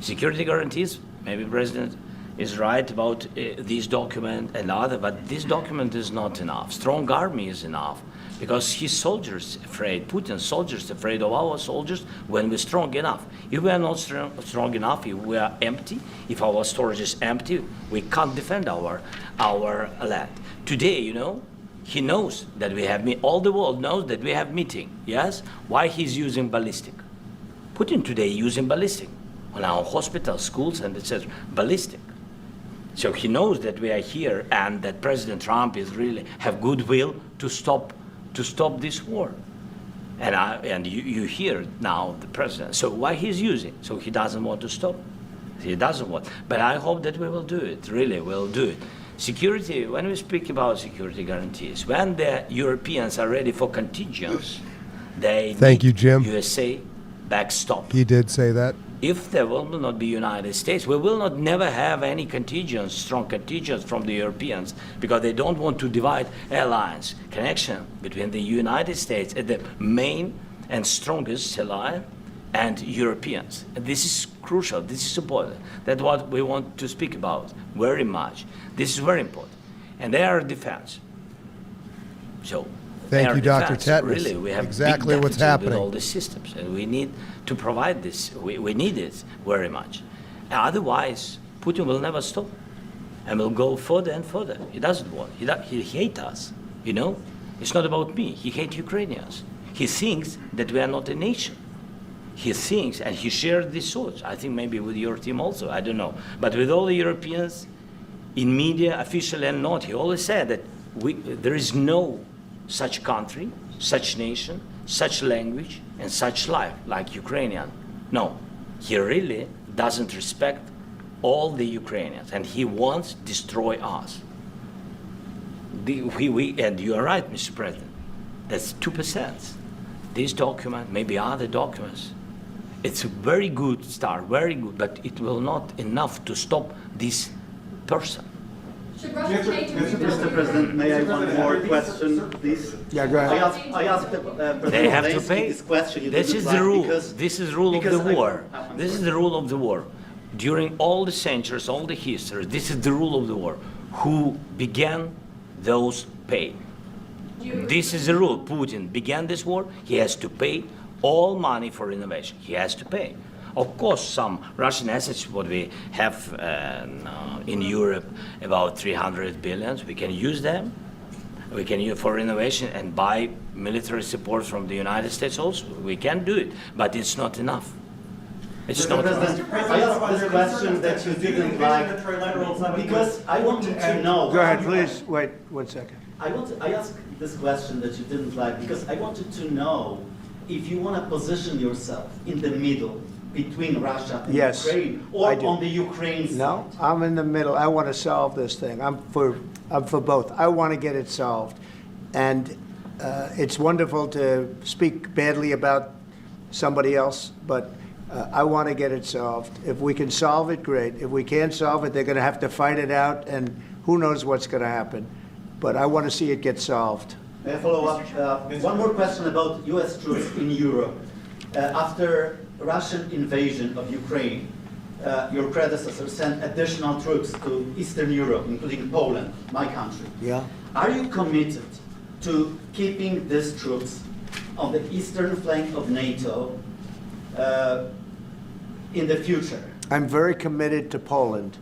Security guarantees, maybe President is right about this document and other, but this document is not enough. Strong army is enough because his soldiers afraid, Putin's soldiers afraid of our soldiers when we're strong enough. If we are not strong enough, if we are empty, if our storage is empty, we can't defend our land. Today, you know, he knows that we have all the world knows that we have meeting. Yes, why he's using ballistic? Putin today using ballistic on our hospitals, schools, and etc. Ballistic. So he knows that we are here and that President Trump is really have goodwill to stop this war. And you hear now the president. So why he's using? So he doesn't want to stop. He doesn't want. But I hope that we will do it. Really, we'll do it. Security, when we speak about security guarantees, when the Europeans are ready for contingents, they Thank you, need Jim. USA backstop. He did say that. If there will not be United States, we will not never have any contingents, strong contingents from the Europeans, because they don't want to divide alliance connection between the United States as the main and strongest ally and Europeans. And this is crucial. This is important. That's what we want to speak about very much. This is very important. And air defense. So, Thank air you, Dr. defense, Tetnis. Really, we have Exactly big what's deficit happening. with all the systems, and we need to provide this. We need it very much. Otherwise, Putin will never stop, and will go further and further. He doesn't want. He hates us. You know, it's not about me. He hates Ukrainians. He thinks that we are not a nation. He thinks, and he shared these thoughts. I think maybe with your team also. I don't know, but with all the Europeans, in media, official and not, he always said that there is no such country, such nation, such language, and such life like Ukrainian. No, he really doesn't respect all the Ukrainians, and he wants to destroy us. And you are right, Mr. President. That's 2%. This document, maybe other documents, it's a very good start, very good, but it will not enough to stop this person. Should Russia change Mr. President, may I one more question, please? Yeah, go ahead. I asked President They have to Zelenskyy pay. this question. You This didn't is like the rule. because- This is the rule of the because I- war. I'm This is sorry. the rule of the war. During all the centuries, all the history, this is the rule of the war. Who began, those pay. This is the rule. Putin began this war. He has to pay all money for innovation. He has to pay. Of course, some Russian assets what we have in Europe, about 300 billions, we can use them. We can use for renovation and buy military support from the United States also. We can do it, but it's not enough. It's Mr. not enough. President, I asked this question that you didn't like because I wanted to know. Go ahead, please. Wait 1 second. I asked this question that you didn't like because I wanted to know if you want to position yourself in the middle between Russia and Yes, Ukraine, I or do. on the Ukraine side. No, I'm in the middle. I want to solve this thing. I'm for both. I want to get it solved. And it's wonderful to speak badly about somebody else, but I want to get it solved. If we can solve it, great. If we can't solve it, they're going to have to fight it out, and who knows what's going to happen. But I want to see it get solved. May I follow up? One more question about U.S. troops in Europe. After Russian invasion of Ukraine, your predecessor sent additional troops to Eastern Europe, including Poland, my country. Yeah. Are you committed to keeping these troops on the eastern flank of NATO in the future? I'm very committed to Poland.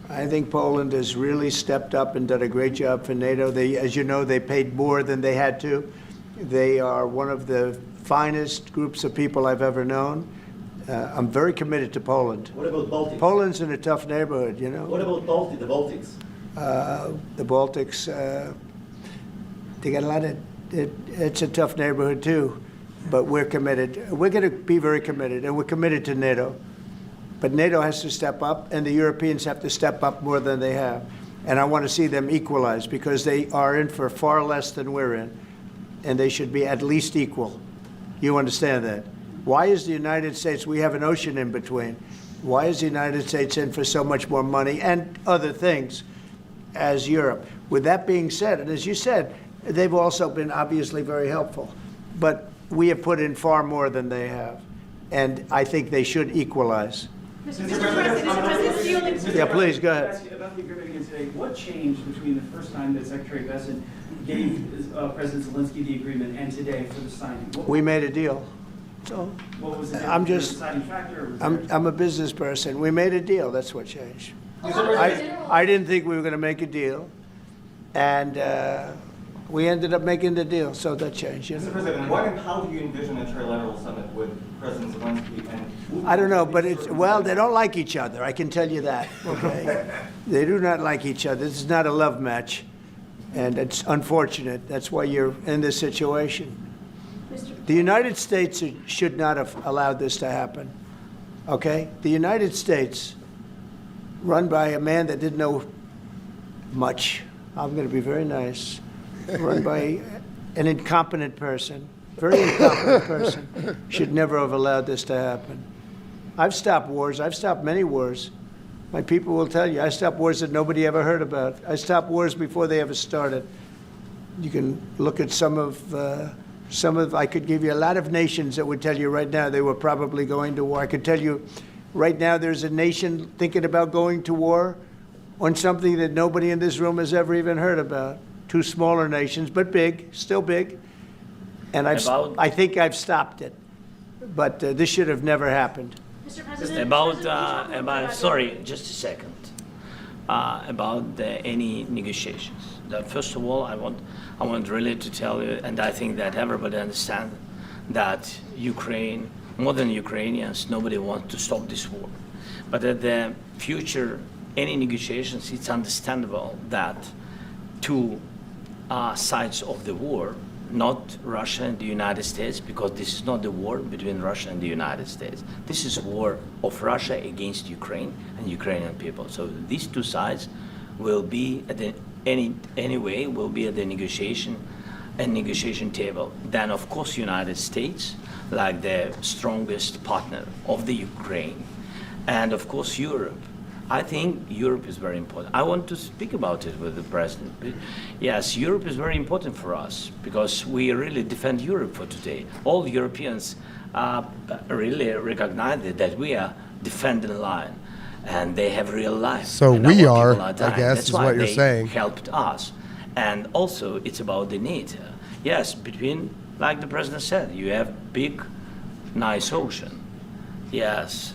I think Poland has really stepped up and done a great job for NATO. They, as you know, they paid more than they had to. They are one of the finest groups of people I've ever known. I'm very committed to Poland. What about Baltics? Poland's in a tough neighborhood, you know. What about the Baltics? The Baltics, they got a lot of, it's a tough neighborhood too, but we're committed. We're going to be very committed, and we're committed to NATO. But NATO has to step up, and the Europeans have to step up more than they have. And I want to see them equalize, because they are in for far less than we're in, and they should be at least equal. You understand that? Why is the United States, we have an ocean in between, why is the United States in for so much more money and other things as Europe? With that being said, and as you said, they've also been obviously very helpful, but we have put in far more than they have, and I think they should equalize. Mr. President, Yeah, please, go ahead. ask you about the agreement again today. What changed between the first time that Secretary Bessent gave President Zelensky the agreement and today for the signing? We made a deal. So What was the I'm difference? just, Was there a deciding factor? Or was there- I'm a business person. We made a deal. That's what changed. I didn't think we were going to make a deal, and we ended up making the deal, so that changed. You Mr. know? President, what and how do you envision a trilateral summit with President Zelensky and? I don't know, but it's, well, they don't like each other, I can tell you that, okay? They do not like each other. This is not a love match, and it's unfortunate. That's why you're in this situation. The United States should not have allowed this to happen, okay? The United States, run by a man that didn't know much, I'm going to be very nice, run by an incompetent person, very incompetent person, should never have allowed this to happen. I've stopped wars. I've stopped many wars. My people will tell you, I stopped wars that nobody ever heard about. I stopped wars before they ever started. You can look at some of, I could give you a lot of nations that would tell you right now they were probably going to war. I could tell you right now there's a nation thinking about going to war on something that nobody in this room has ever even heard about. Two smaller nations, but big, still big. And I think I've stopped it. But this should have never happened. Mr. President, About sorry, just a second. About any negotiations. First of all, I want really to tell you, and I think that everybody understands that Ukraine, more than Ukrainians, nobody wants to stop this war. But at the future, any negotiations, it's understandable that two sides of the war, not Russia and the United States, because this is not the war between Russia and the United States. This is a war of Russia against Ukraine and Ukrainian people. So these two sides will be at the anyway will be at the negotiation table. Then of course United States, like the strongest partner of the Ukraine, and of course Europe. I think Europe is very important. I want to speak about it with the president. Yes, Europe is very important for us because we really defend Europe for today. All Europeans really recognize that we are defending the line, and they have real life. So and we our are, people I dying. guess, That's is why what you're they saying. helped us. And also, it's about the NATO. Yes, between, like the president said, you have big, nice ocean. Yes,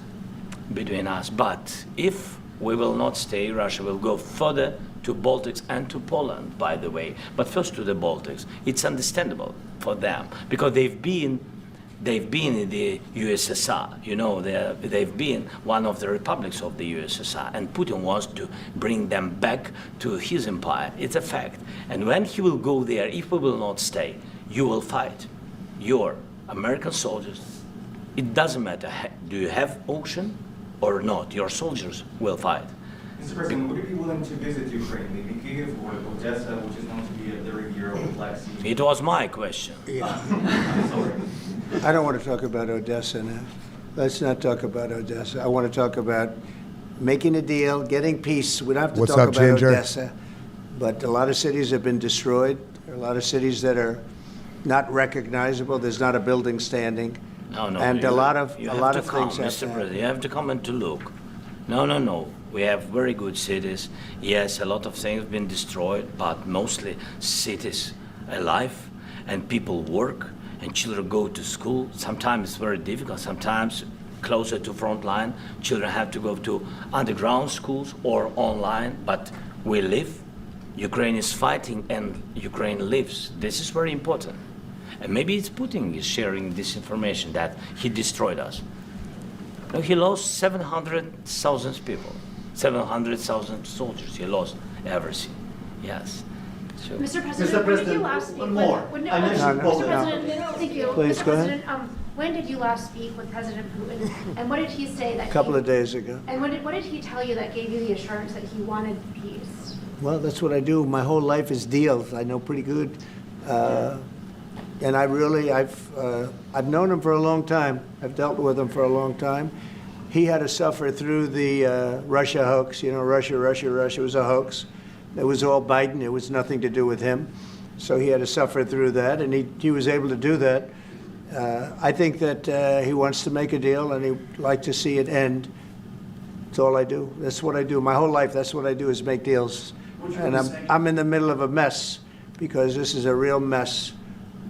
between us. But if we will not stay, Russia will go further to Baltics and to Poland, by the way. But first to the Baltics. It's understandable for them because they've been in the USSR. You know, they've been one of the republics of the USSR, and Putin wants to bring them back to his empire. It's a fact. And when he will go there, if we will not stay, you will fight. Your American soldiers, it doesn't matter, do you have option or not, your soldiers will fight. Mr. President, would you be willing to visit Ukraine, maybe Kyiv or Odessa, which is known to be a very Euro Black Sea? It was my question. I don't want to talk about Odessa now. Let's not talk about Odessa. I want to talk about making a deal, getting peace. We don't have to What's talk up, about Ginger? Odessa, but a lot of cities have been destroyed. There are a lot of cities that are not recognizable. There's not a building standing. No, And a lot of you a have lot to of come, things have Mr. to President, you have to come and to look. No. We have very good cities. Yes, a lot of things have been destroyed, but mostly cities alive, and people work, and children go to school. Sometimes it's very difficult. Sometimes closer to front line, children have to go to underground schools or online. But we live. Ukraine is fighting, and Ukraine lives. This is very important. And maybe it's Putin is sharing this information that he destroyed us. No, he lost 700,000 people, 700,000 soldiers. He lost everything. Yes. So. Mr. President, when did you last speak? one more. When, I mentioned Mr. Poland. President, thank you. Please, Mr. go ahead. President, when did you last speak with President Putin? And what did he say that A couple of days ago. And what did he tell you that gave you the assurance that he wanted peace? Well, that's what I do. My whole life is deals. I know pretty good. And I've known him for a long time. I've dealt with him for a long time. He had to suffer through the Russia hoax. You know, Russia was a hoax. It was all Biden. It was nothing to do with him. So he had to suffer through that, and he was able to do that. I think that he wants to make a deal, and he'd like to see it end. That's all I do. That's what I do. My whole life, that's what I do is make deals. And I'm in the middle of a mess because this is a real mess.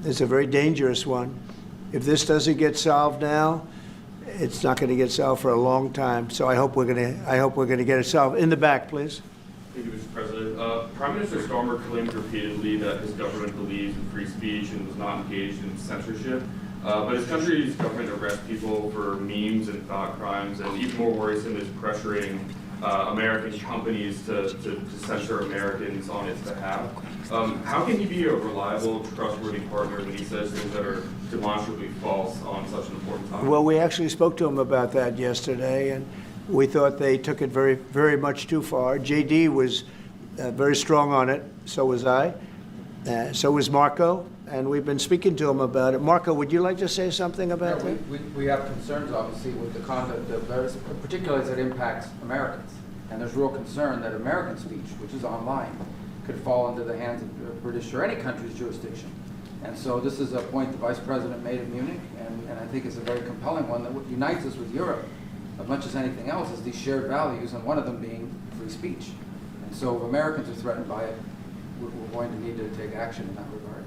It's a very dangerous one. If this doesn't get solved now, it's not going to get solved for a long time. So I hope we're going to get it solved. In the back, please. Thank you, Mr. President. Prime Minister Starmer claimed repeatedly that his government believes in free speech and was not engaged in censorship. But his country's government arrests people for memes and thought crimes, and even more worrisome is pressuring American companies to censor Americans on its behalf. How can he be a reliable, trustworthy partner when he says things that are demonstrably false on such an important topic? Well, we actually spoke to him about that yesterday, and we thought they took it very, very much too far. JD was very strong on it. So was I. So was Marco. And we've been speaking to him about it. Marco, would you like to say something about that? We have concerns, obviously, with the conduct of various, particularly as it impacts Americans. And there's real concern that American speech, which is online, could fall into the hands of British or any country's jurisdiction. And so this is a point the Vice President made in Munich, and I think it's a very compelling one that unites us with Europe, as much as anything else, is these shared values, and one of them being free speech. And so if Americans are threatened by it, we're going to need to take action in that regard.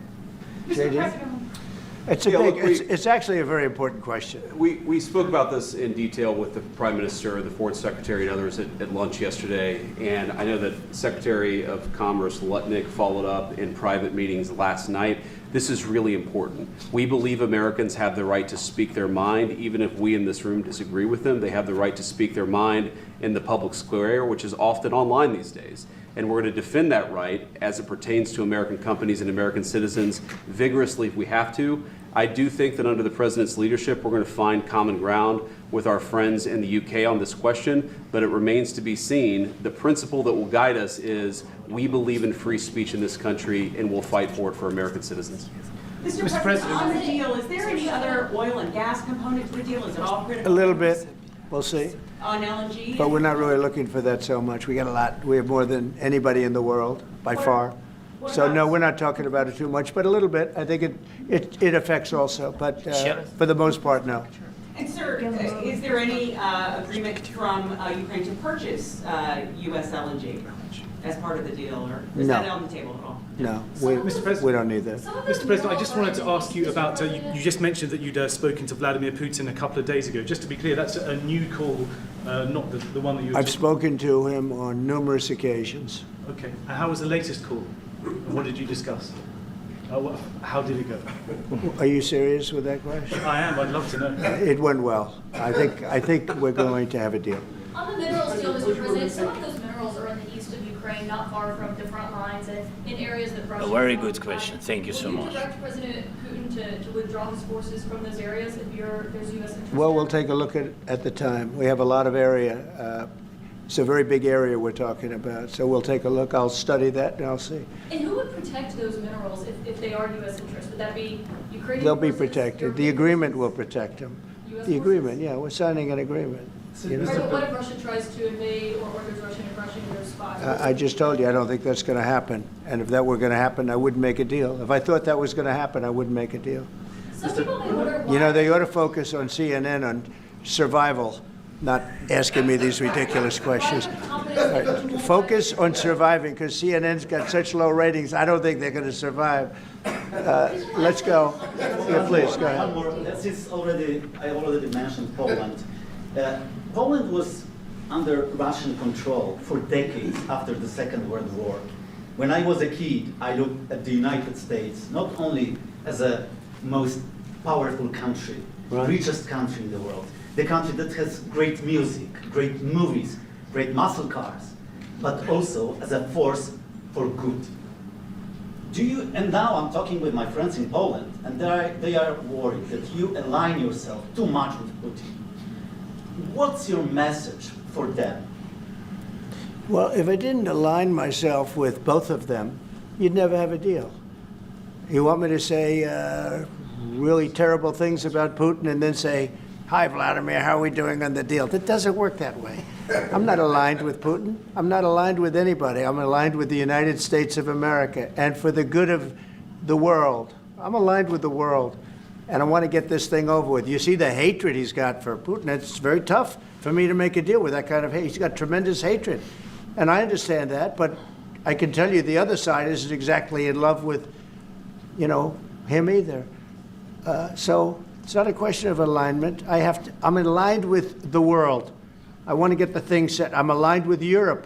It's actually a very important question. We spoke about this in detail with the Prime Minister, the Foreign Secretary, and others at lunch yesterday. And I know that Secretary of Commerce Lutnick followed up in private meetings last night. This is really important. We believe Americans have the right to speak their mind, even if we in this room disagree with them. They have the right to speak their mind in the public square, which is often online these days. And we're going to defend that right as it pertains to American companies and American citizens vigorously if we have to. I do think that under the President's leadership, we're going to find common ground with our friends in the UK on this question, but it remains to be seen. The principle that will guide us is we believe in free speech in this country, and we'll fight for it for American citizens. Mr. President, on the deal, is there any other oil and gas component to the deal? Is it all critical? A little bit. We'll see. On LNG? But we're not really looking for that so much. We got a lot. We have more than anybody in the world, by far. So no, we're not talking about it too much, but a little bit. I think it affects also, but for the most part, no. And sir, is there any agreement from Ukraine to purchase U.S. LNG as part of the deal, or is that on the table at all? No, Mr. President, we don't need that. Mr. President, I just wanted to ask you about, you just mentioned that you'd spoken to Vladimir Putin a couple of days ago. Just to be clear, that's a new call, not the one that you were I've spoken to him on numerous occasions. Okay. And how was the latest call? And what did you discuss? How did it go? Are you serious with that question? I am. I'd love to know. It went well. I think we're going to have a deal. On the minerals deal, Mr. President, some of those minerals are in the east of Ukraine, not far from the front lines, and in areas that Russia... A very good question. Thank you so much. Would you direct President Putin to withdraw his forces from those areas if there's U.S. interest? Well, we'll take a look at the time. We have a lot of area. It's a very big area we're talking about. So we'll take a look. I'll study that and I'll see. And who would protect those minerals if they are U.S. interests? Would that be Ukrainian They'll be forces, protected. The agreement will protect them. The agreement, yeah, we're signing an agreement. You know? Right, but what if Russia tries to invade or orders Russian aggression in their spots? I just told you, I don't think that's going to happen. And if that were going to happen, I wouldn't make a deal. If I thought that was going to happen, I wouldn't make a deal. Some people may wonder why... You know, they ought to focus on CNN on survival, not asking me these ridiculous questions. Focus on surviving, because CNN's got such low ratings, I don't think they're going to survive. Let's go. Yeah, please, go ahead. One more. Since I already mentioned Poland. Poland was under Russian control for decades after the Second World War. When I was a kid, I looked at the United States not only as a most powerful country, richest country in the world, the country that has great music, great movies, great muscle cars, but also as a force for good. And now I'm talking with my friends in Poland, and they are worried that you align yourself too much with Putin. What's your message for them? Well, if I didn't align myself with both of them, you'd never have a deal. You want me to say really terrible things about Putin and then say, "Hi, Vladimir, how are we doing on the deal?" That doesn't work that way. I'm not aligned with Putin. I'm not aligned with anybody. I'm aligned with the United States of America. And for the good of the world, I'm aligned with the world. And I want to get this thing over with. You see the hatred he's got for Putin. It's very tough for me to make a deal with that kind of hate. He's got tremendous hatred. And I understand that, but I can tell you the other side isn't exactly in love with, him either. So it's not a question of alignment. I'm aligned with the world. I want to get the thing set. I'm aligned with Europe.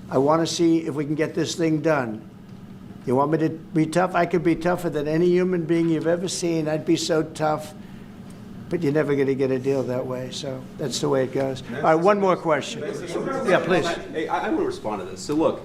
I want to see if we can get this thing done. You want me to be tough? I could be tougher than any human being you've ever seen. I'd be so tough. But you're never going to get a deal that way. So that's the way it goes. All right, one more question. Yeah, please. Hey, I want to respond to this. So look,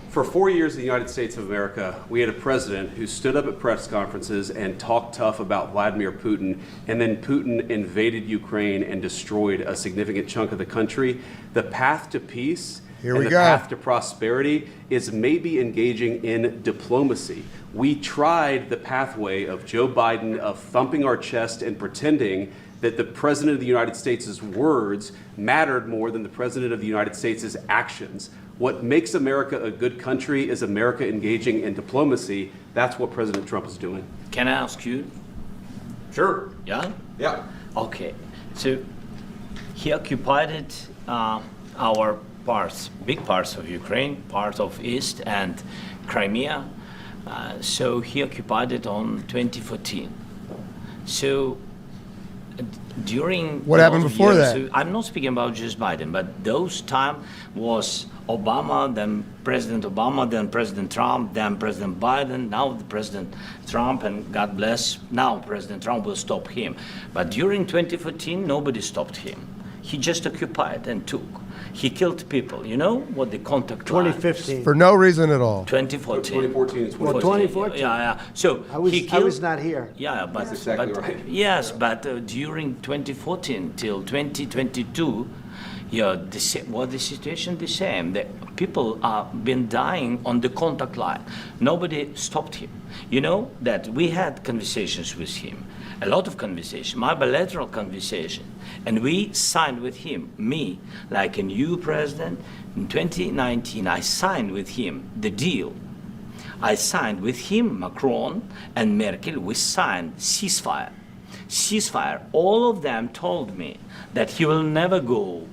for 4 years in the United States of America, we had a president who stood up at press conferences and talked tough about Vladimir Putin, and then Putin invaded Ukraine and destroyed a significant chunk of the country. The path to peace and the path to prosperity is maybe engaging in diplomacy. We tried the pathway of Joe Biden of thumping our chest and pretending that the President of the United States' words mattered more than the President of the United States' actions. What makes America a good country is America engaging in diplomacy. That's what President Trump is doing. Can I ask you? Sure. Yeah? Yeah. Okay. So he occupied our parts, big parts of Ukraine, part of East and Crimea. So he occupied it on 2014. So during what happened before years, that? So I'm not speaking about just Biden, but those time was Obama, then President Obama, then President Trump, then President Biden, now the President Trump, and God bless, now President Trump will stop him. But during 2014, nobody stopped him. He just occupied and took. He killed people. You know what the contact 2015. For no reason at all. 2014. 2014 is 2014. Yeah. So I was not here. Yeah, but That's exactly right. Yes, but during 2014 till 2022, the situation the same. The people have been dying on the contact line. Nobody stopped him. You know that we had conversations with him, a lot of conversation, my bilateral conversation, and we signed with him, me, like a new president. In 2019, I signed with him the deal. I signed with him, Macron and Merkel, we signed ceasefire. Ceasefire, all of them told me that he will never go.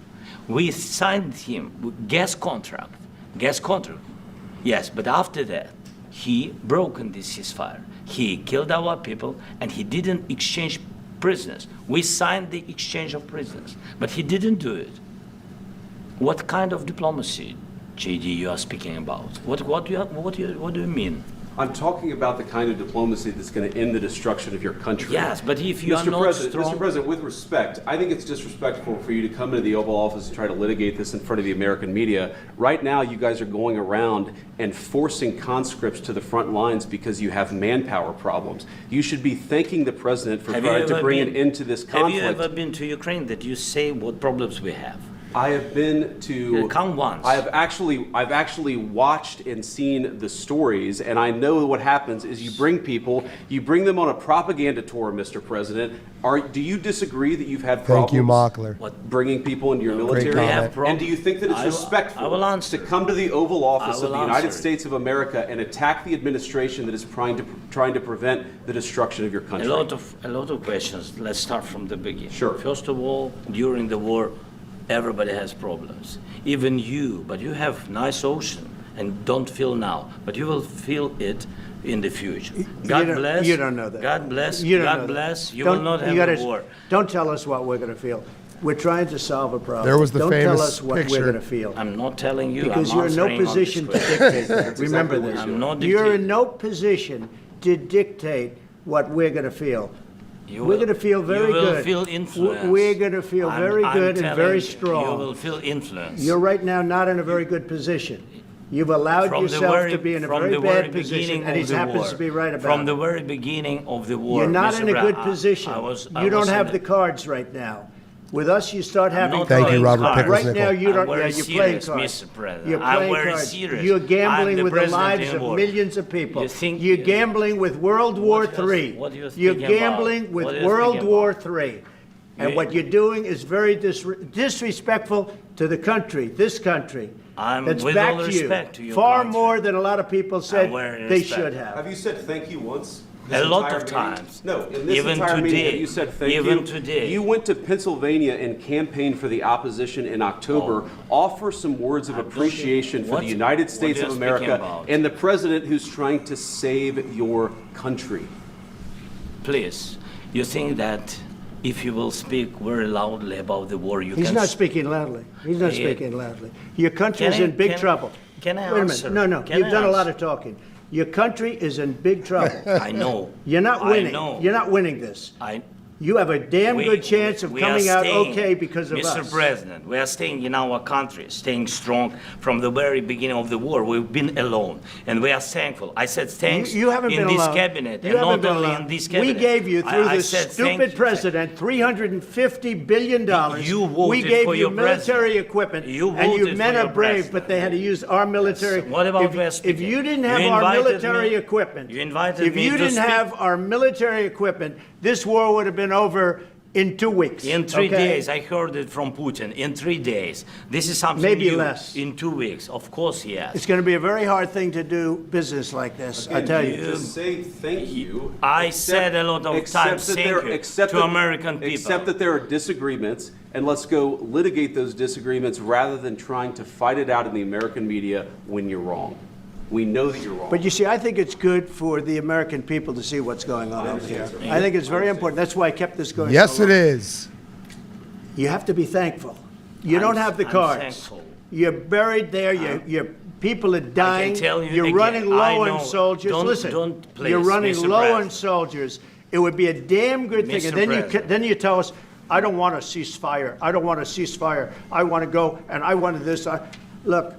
We signed him with gas contract, yes, but after that, he broken this ceasefire. He killed our people, and he didn't exchange prisoners. We signed the exchange of prisoners, but he didn't do it. What kind of diplomacy, JD, you are speaking about? What do you mean? I'm talking about the kind of diplomacy that's going to end the destruction of your country. Yes, but if you are not Mr. President, with respect, I think it's disrespectful for you to come into the Oval Office and try to litigate this in front of the American media. Right now, you guys are going around and forcing conscripts to the front lines because you have manpower problems. You should be thanking the President for trying to bring an end to this conflict. Have you ever been to Ukraine that you say what problems we have? I have been to. Count once. I've actually watched and seen the stories, and I know what happens is you bring them on a propaganda tour, Mr. President. Do you disagree that you've had problems? Thank you, Mockler. Bringing people into your military? And do you think that it's respectful to come to the Oval Office of the United States of America and attack the administration that is trying to prevent the destruction of your country? A lot of questions. Let's start from the beginning. Sure. First of all, during the war, everybody has problems, even you, but you have nice ocean and don't feel now, but you will feel it in the future. God bless. You don't know that. God bless. You don't God know bless. that. You Don't- will not you have gotta- a war. Don't tell us what we're going to feel. We're trying to solve a problem. There was the Don't famous tell us what picture. we're going to feel. I'm not telling you. Because I'm you're in no answering on this position to question. dictate that. That's Remember exactly what this. I'm not You're dictating. in no position to dictate what we're going to feel. You We're will- going to feel very you will good. feel influenced. We're going to feel very I'm good and telling very you, strong. You will feel influence. You're right now not in a very good position. You've allowed From the yourself very- to be in a from very the very bad position, beginning and he of the happens war. to be right about From it. the very beginning of the war. You're not Mr. in a good Brown, position. I You don't was in have a- the cards right now. With us, you start having not cards. Thank you, Robert cards. Pickles Right now, you I'm don't. Yeah, very you're playing serious, cards. Mr. President. You're I'm playing very cards. serious. You're I'm gambling the with the president lives in of war. millions of people. You think- You're gambling with World War What III. what are you You're thinking about? gambling with What are you World thinking War about? III. And You- what you're doing is very disrespectful to the country, this country. I'm That's with back all to you. respect to your Far country. more than a lot of people said wearing they respect. should have. Have you said thank you once? A lot entire of meeting? times. No, in this Even entire meeting, today. have you said thank you? Even today. You went to Pennsylvania and campaigned for the opposition in October. Offer some words of appreciation for What- the United what States are of you America speaking about? and the president who's trying to save your country. Please, you think that if you will speak very loudly about the war, you He's can... not speaking loudly. He's not Yeah. speaking loudly. Your country is Can I- in big can- trouble. can I Wait a answer? minute. No, Can you've I done a lot answer? of talking. Your country is in big trouble. I know. You're not I winning. know. You're not winning this. I, You have a damn we- good chance of we are coming out staying- okay because of Mr. us. President, we are staying in our country, staying strong from the very beginning of the war. We've been alone, and we are thankful. I said thanks You haven't in been this alone. cabinet, You and haven't not been only alone. in this cabinet. We gave you, through I this said thank stupid you. president, $350 billion. You voted We gave for you your military president. equipment, You and you voted men for are your brave, president. but they had to use our military. What about if, West if you didn't have You our invited military me- equipment, you invited if me you to didn't speak- have our military equipment, this war would have been over in 2 weeks. In 3 okay? days, I heard it from Putin. In 3 days, this is something Maybe new. less. In 2 weeks, of course, yes. It's going to be a very hard thing to do business like this, I tell you. Just say thank you. I said a lot of except times that thank there- you except to that- American people. Except that there are disagreements, and let's go litigate those disagreements rather than trying to fight it out in the American media when you're wrong. We know that you're wrong. But you see, I think it's good for the American people to see what's going on over here. I think it's very important. That's why I kept this going. Yes, so it long. is. You have to be thankful. You don't have the I'm cards. thankful. You're buried there. Your people are dying. tell you You're again, running I low know. on soldiers. Don't- Listen, don't, please, you're running Mr. low on President. soldiers. It would be a damn good thing. Mr. And then President. then you tell us, I don't want a ceasefire. I don't want a ceasefire. I want to go and I wanted this. Look,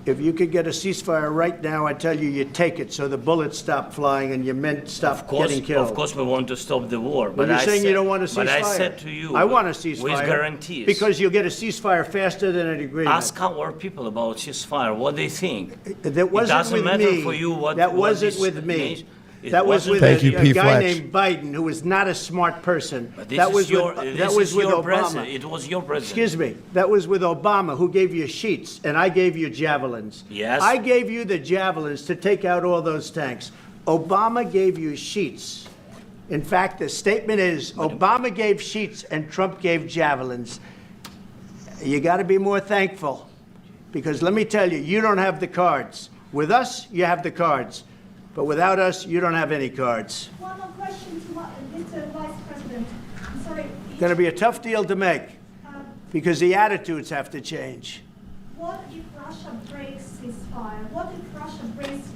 if you could get a ceasefire right now, I tell you, you take it so the bullets stop flying and your men stop getting killed. Of course, we want to stop the war. But you're saying you don't want a ceasefire. But I said to you, I want a ceasefire. with guarantees. Because you'll get a ceasefire faster than an agreement. Ask our people about ceasefire, what they think. That wasn't it doesn't with matter me. for you what. That what wasn't this with me. nation- it That was with wasn't Thank you, a P. guy Fletch. named Biden, who was not a smart person. But this That is was your, with, this that was is with your Obama. president. It was your president. Excuse me. That was with Obama, who gave you sheets, and I gave you javelins. Yes. I gave you the javelins to take out all those tanks. Obama gave you sheets. In fact, the statement is Obama gave sheets and Trump gave javelins. You got to be more thankful. Because let me tell you, you don't have the cards. With us, you have the cards. But without us, you don't have any cards. One more question to Mr. Vice President. I'm sorry. Going to be a tough deal to make because the attitudes have to change. What if Russia breaks ceasefire? What if Russia breaks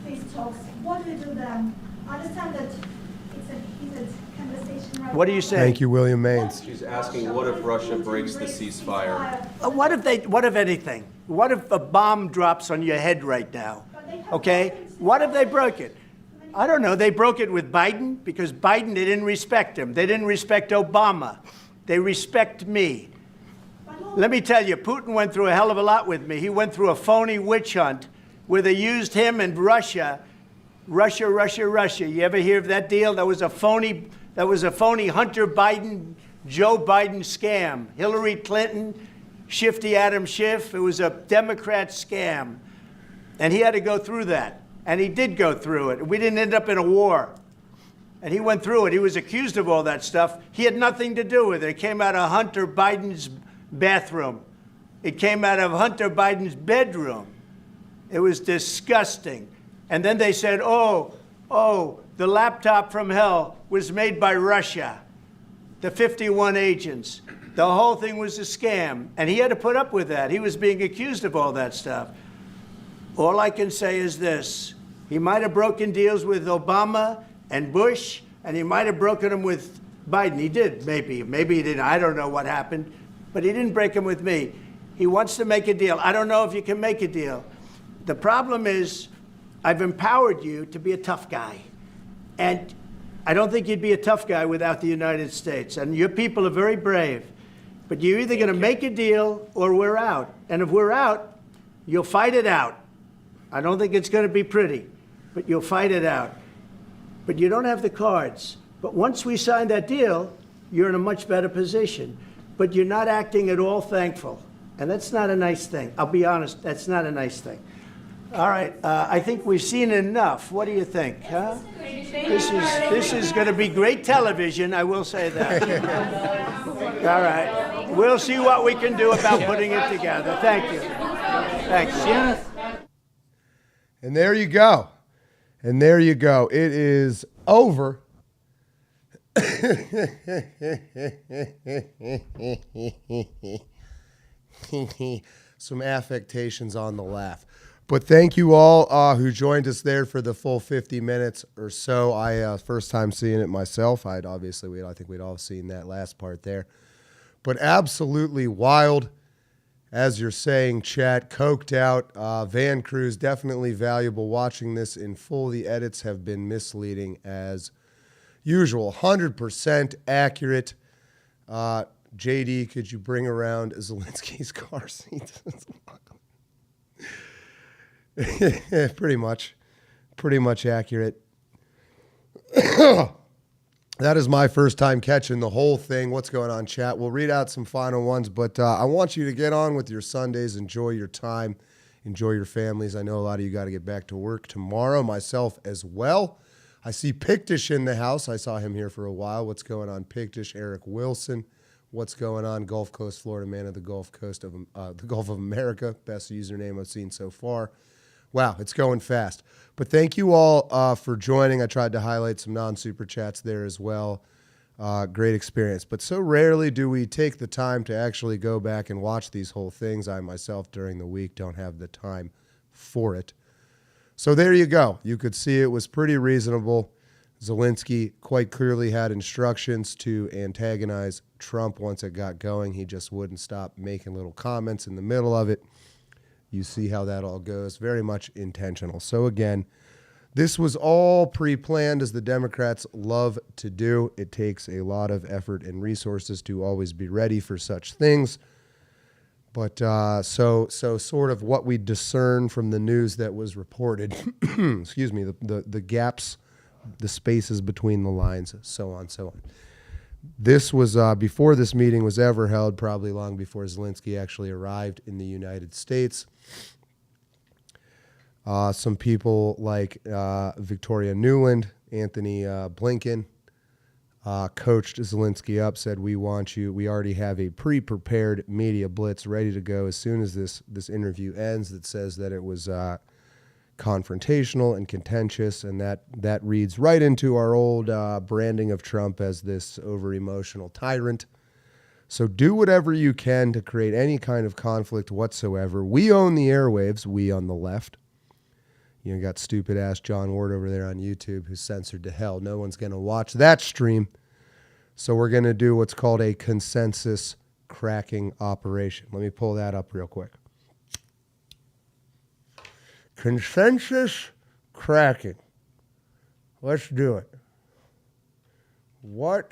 peace talks? What do we do then? I understand that it's a heated conversation right now. What do you say? Thank you, William Maines. She's asking, what if Russia breaks the ceasefire? What if anything? What if a bomb drops on your head right now? Okay? What if they broke it? I don't know. They broke it with Biden because Biden, they didn't respect him. They didn't respect Obama. They respect me. Let me tell you, Putin went through a hell of a lot with me. He went through a phony witch hunt where they used him and Russia. Russia. You ever hear of that deal? That was a phony Hunter Biden, Joe Biden scam. Hillary Clinton, Shifty Adam Schiff. It was a Democrat scam. And he had to go through that. And he did go through it. We didn't end up in a war. And he went through it. He was accused of all that stuff. He had nothing to do with it. It came out of Hunter Biden's bathroom. It came out of Hunter Biden's bedroom. It was disgusting. And then they said, oh, the laptop from hell was made by Russia, the 51 agents. The whole thing was a scam. And he had to put up with that. He was being accused of all that stuff. All I can say is this. He might have broken deals with Obama and Bush, and he might have broken them with Biden. He did, maybe. Maybe he didn't. I don't know what happened. But he didn't break them with me. He wants to make a deal. I don't know if you can make a deal. The problem is I've empowered you to be a tough guy. And I don't think you'd be a tough guy without the United States. And your people are very brave. But you're either going to make a deal or we're out. And if we're out, you'll fight it out. I don't think it's going to be pretty, but you'll fight it out. But you don't have the cards. But once we sign that deal, you're in a much better position. But you're not acting at all thankful. And that's not a nice thing. I'll be honest, that's not a nice thing. All right, I think we've seen enough. What do you think, huh? This is going to be great television, I will say that. All right, we'll see what we can do about putting it together. Thank you. Thank you. And there you go. And there you go. It is over. Some affectations on the laugh. But thank you all who joined us there for the full 50 minutes or so. I first time seeing it myself. I think we'd all seen that last part there. But absolutely wild. As you're saying, chat, coked out. Van Cruz, definitely valuable. Watching this in full, the edits have been misleading as usual. 100% accurate. JD, could you bring around Zelensky's car seat? Pretty much accurate. That is my first time catching the whole thing. What's going on, chat? We'll read out some final ones, but I want you to get on with your Sundays. Enjoy your time. Enjoy your families. I know a lot of you got to get back to work tomorrow, myself as well. I see Pictish in the house. I saw him here for a while. What's going on, Pictish? Eric Wilson. What's going on? Gulf Coast, Florida man of the Gulf Coast of the Gulf of America. Best username I've seen so far. Wow, it's going fast. But thank you all for joining. I tried to highlight some non-super chats there as well. Great experience. But so rarely do we take the time to actually go back and watch these whole things. I myself during the week don't have the time for it. So there you go. You could see it was pretty reasonable. Zelensky quite clearly had instructions to antagonize Trump once it got going. He just wouldn't stop making little comments in the middle of it. You see how that all goes. Very much intentional. So again, this was all pre-planned, as the Democrats love to do. It takes a lot of effort and resources to always be ready for such things. But so sort of what we discern from the news that was reported, excuse me, the gaps, the spaces between the lines, so on, so on. This was before this meeting was ever held, probably long before Zelensky actually arrived in the United States. Some people like Victoria Nuland, Anthony Blinken, coached Zelensky up, said, we want you. We already have a pre-prepared media blitz ready to go as soon as this interview ends that says that it was confrontational and contentious, and that reads right into our old branding of Trump as this over-emotional tyrant. So do whatever you can to create any kind of conflict whatsoever. We own the airwaves, we on the left. You got stupid-ass John Ward over there on YouTube who's censored to hell. No one's going to watch that stream. So we're going to do what's called a consensus cracking operation. Let me pull that up real quick. Consensus cracking. Let's do it. What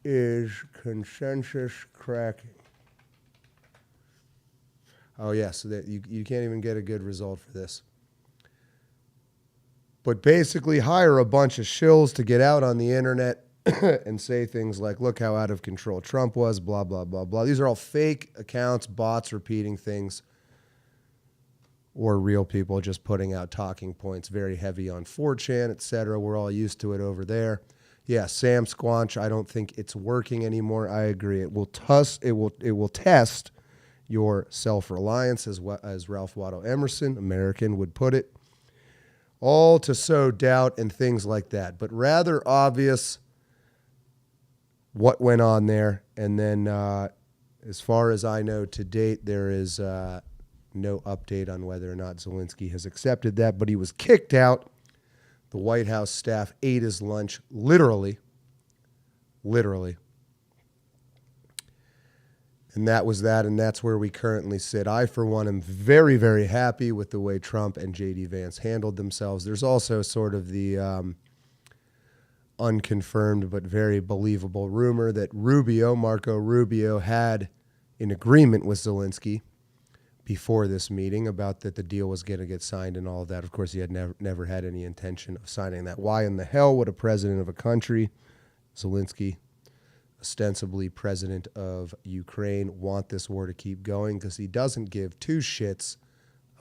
is consensus cracking? Oh, yes, so that you can't even get a good result for this. But basically hire a bunch of shills to get out on the internet and say things like, look how out of control Trump was, blah, blah, blah, blah. These are all fake accounts, bots repeating things, or real people just putting out talking points, very heavy on 4chan, etc. We're all used to it over there. Yeah, Sam Squanch, I don't think it's working anymore. I agree. It will test your self-reliance, as Ralph Waldo Emerson, American, would put it. All to sow doubt and things like that. But rather obvious what went on there. And then as far as I know to date, there is no update on whether or not Zelenskyy has accepted that, but he was kicked out. The White House staff ate his lunch, literally. And that was that, and that's where we currently sit. I, for one, am very, very happy with the way Trump and J.D. Vance handled themselves. There's also sort of the unconfirmed but very believable rumor that Marco Rubio, had an agreement with Zelenskyy before this meeting about that the deal was going to get signed and all of that. Of course, he had never had any intention of signing that. Why in the hell would a president of a country, Zelenskyy, ostensibly president of Ukraine, want this war to keep going? Because he doesn't give two shits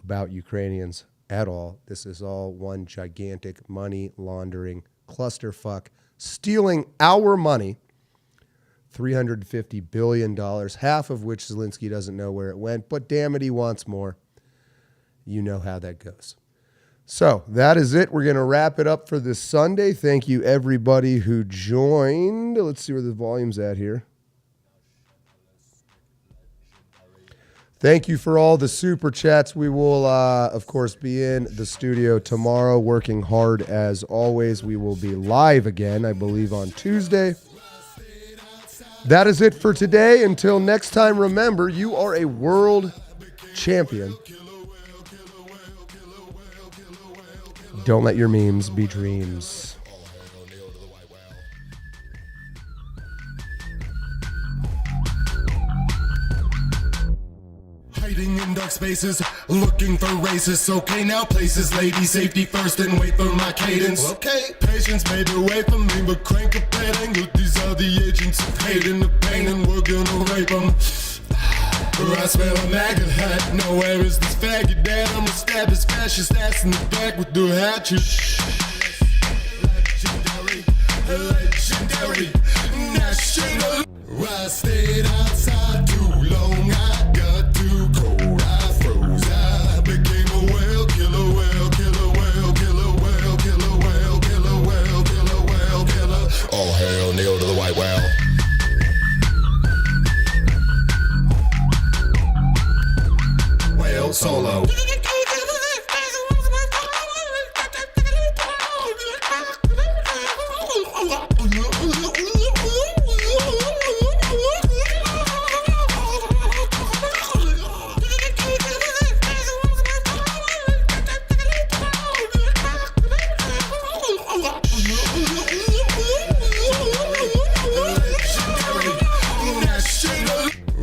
about Ukrainians at all. This is all one gigantic money laundering clusterfuck, stealing our money, $350 billion, half of which Zelenskyy doesn't know where it went, but damn it, he wants more. You know how that goes. So that is it. We're going to wrap it up for this Sunday. Thank you, everybody who joined. Let's see where the volume's at here. Thank you for all the super chats. We will, of course, be in the studio tomorrow, working hard as always. We will be live again, I believe, on Tuesday. That is it for today. Until next time, remember, you are a world champion. Don't let your memes be dreams. Hiding in dark spaces, looking for racists. Okay, now places, lady, safety first and wait for my cadence. Okay, patience may be away from me, but crank a bad angle. These are the agents of hate and the pain, and we're gonna rape them. I smell a maggot hat. Now where is this faggot at? I'ma stab this fascist ass in the back with the hatchet. Legendary, national. I stayed outside too long. I got too cold. I froze. I became a whale killer, whale killer, whale killer, whale killer, whale killer, whale killer, whale killer. Oh hell, kneel to the white whale. Whale solo.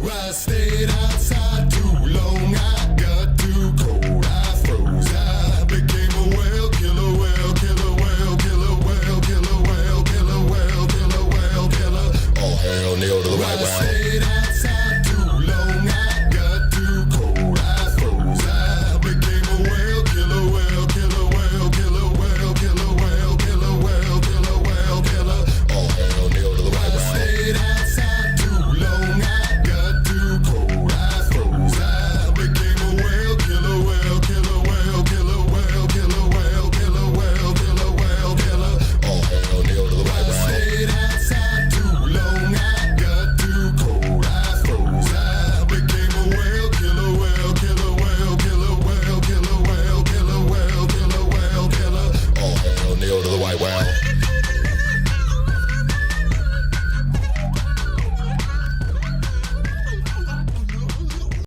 I stayed outside too long. I got too cold. I froze. I became a whale killer, whale killer, whale killer, whale killer, whale killer, whale killer, whale killer. Oh hell, kneel to the white whale.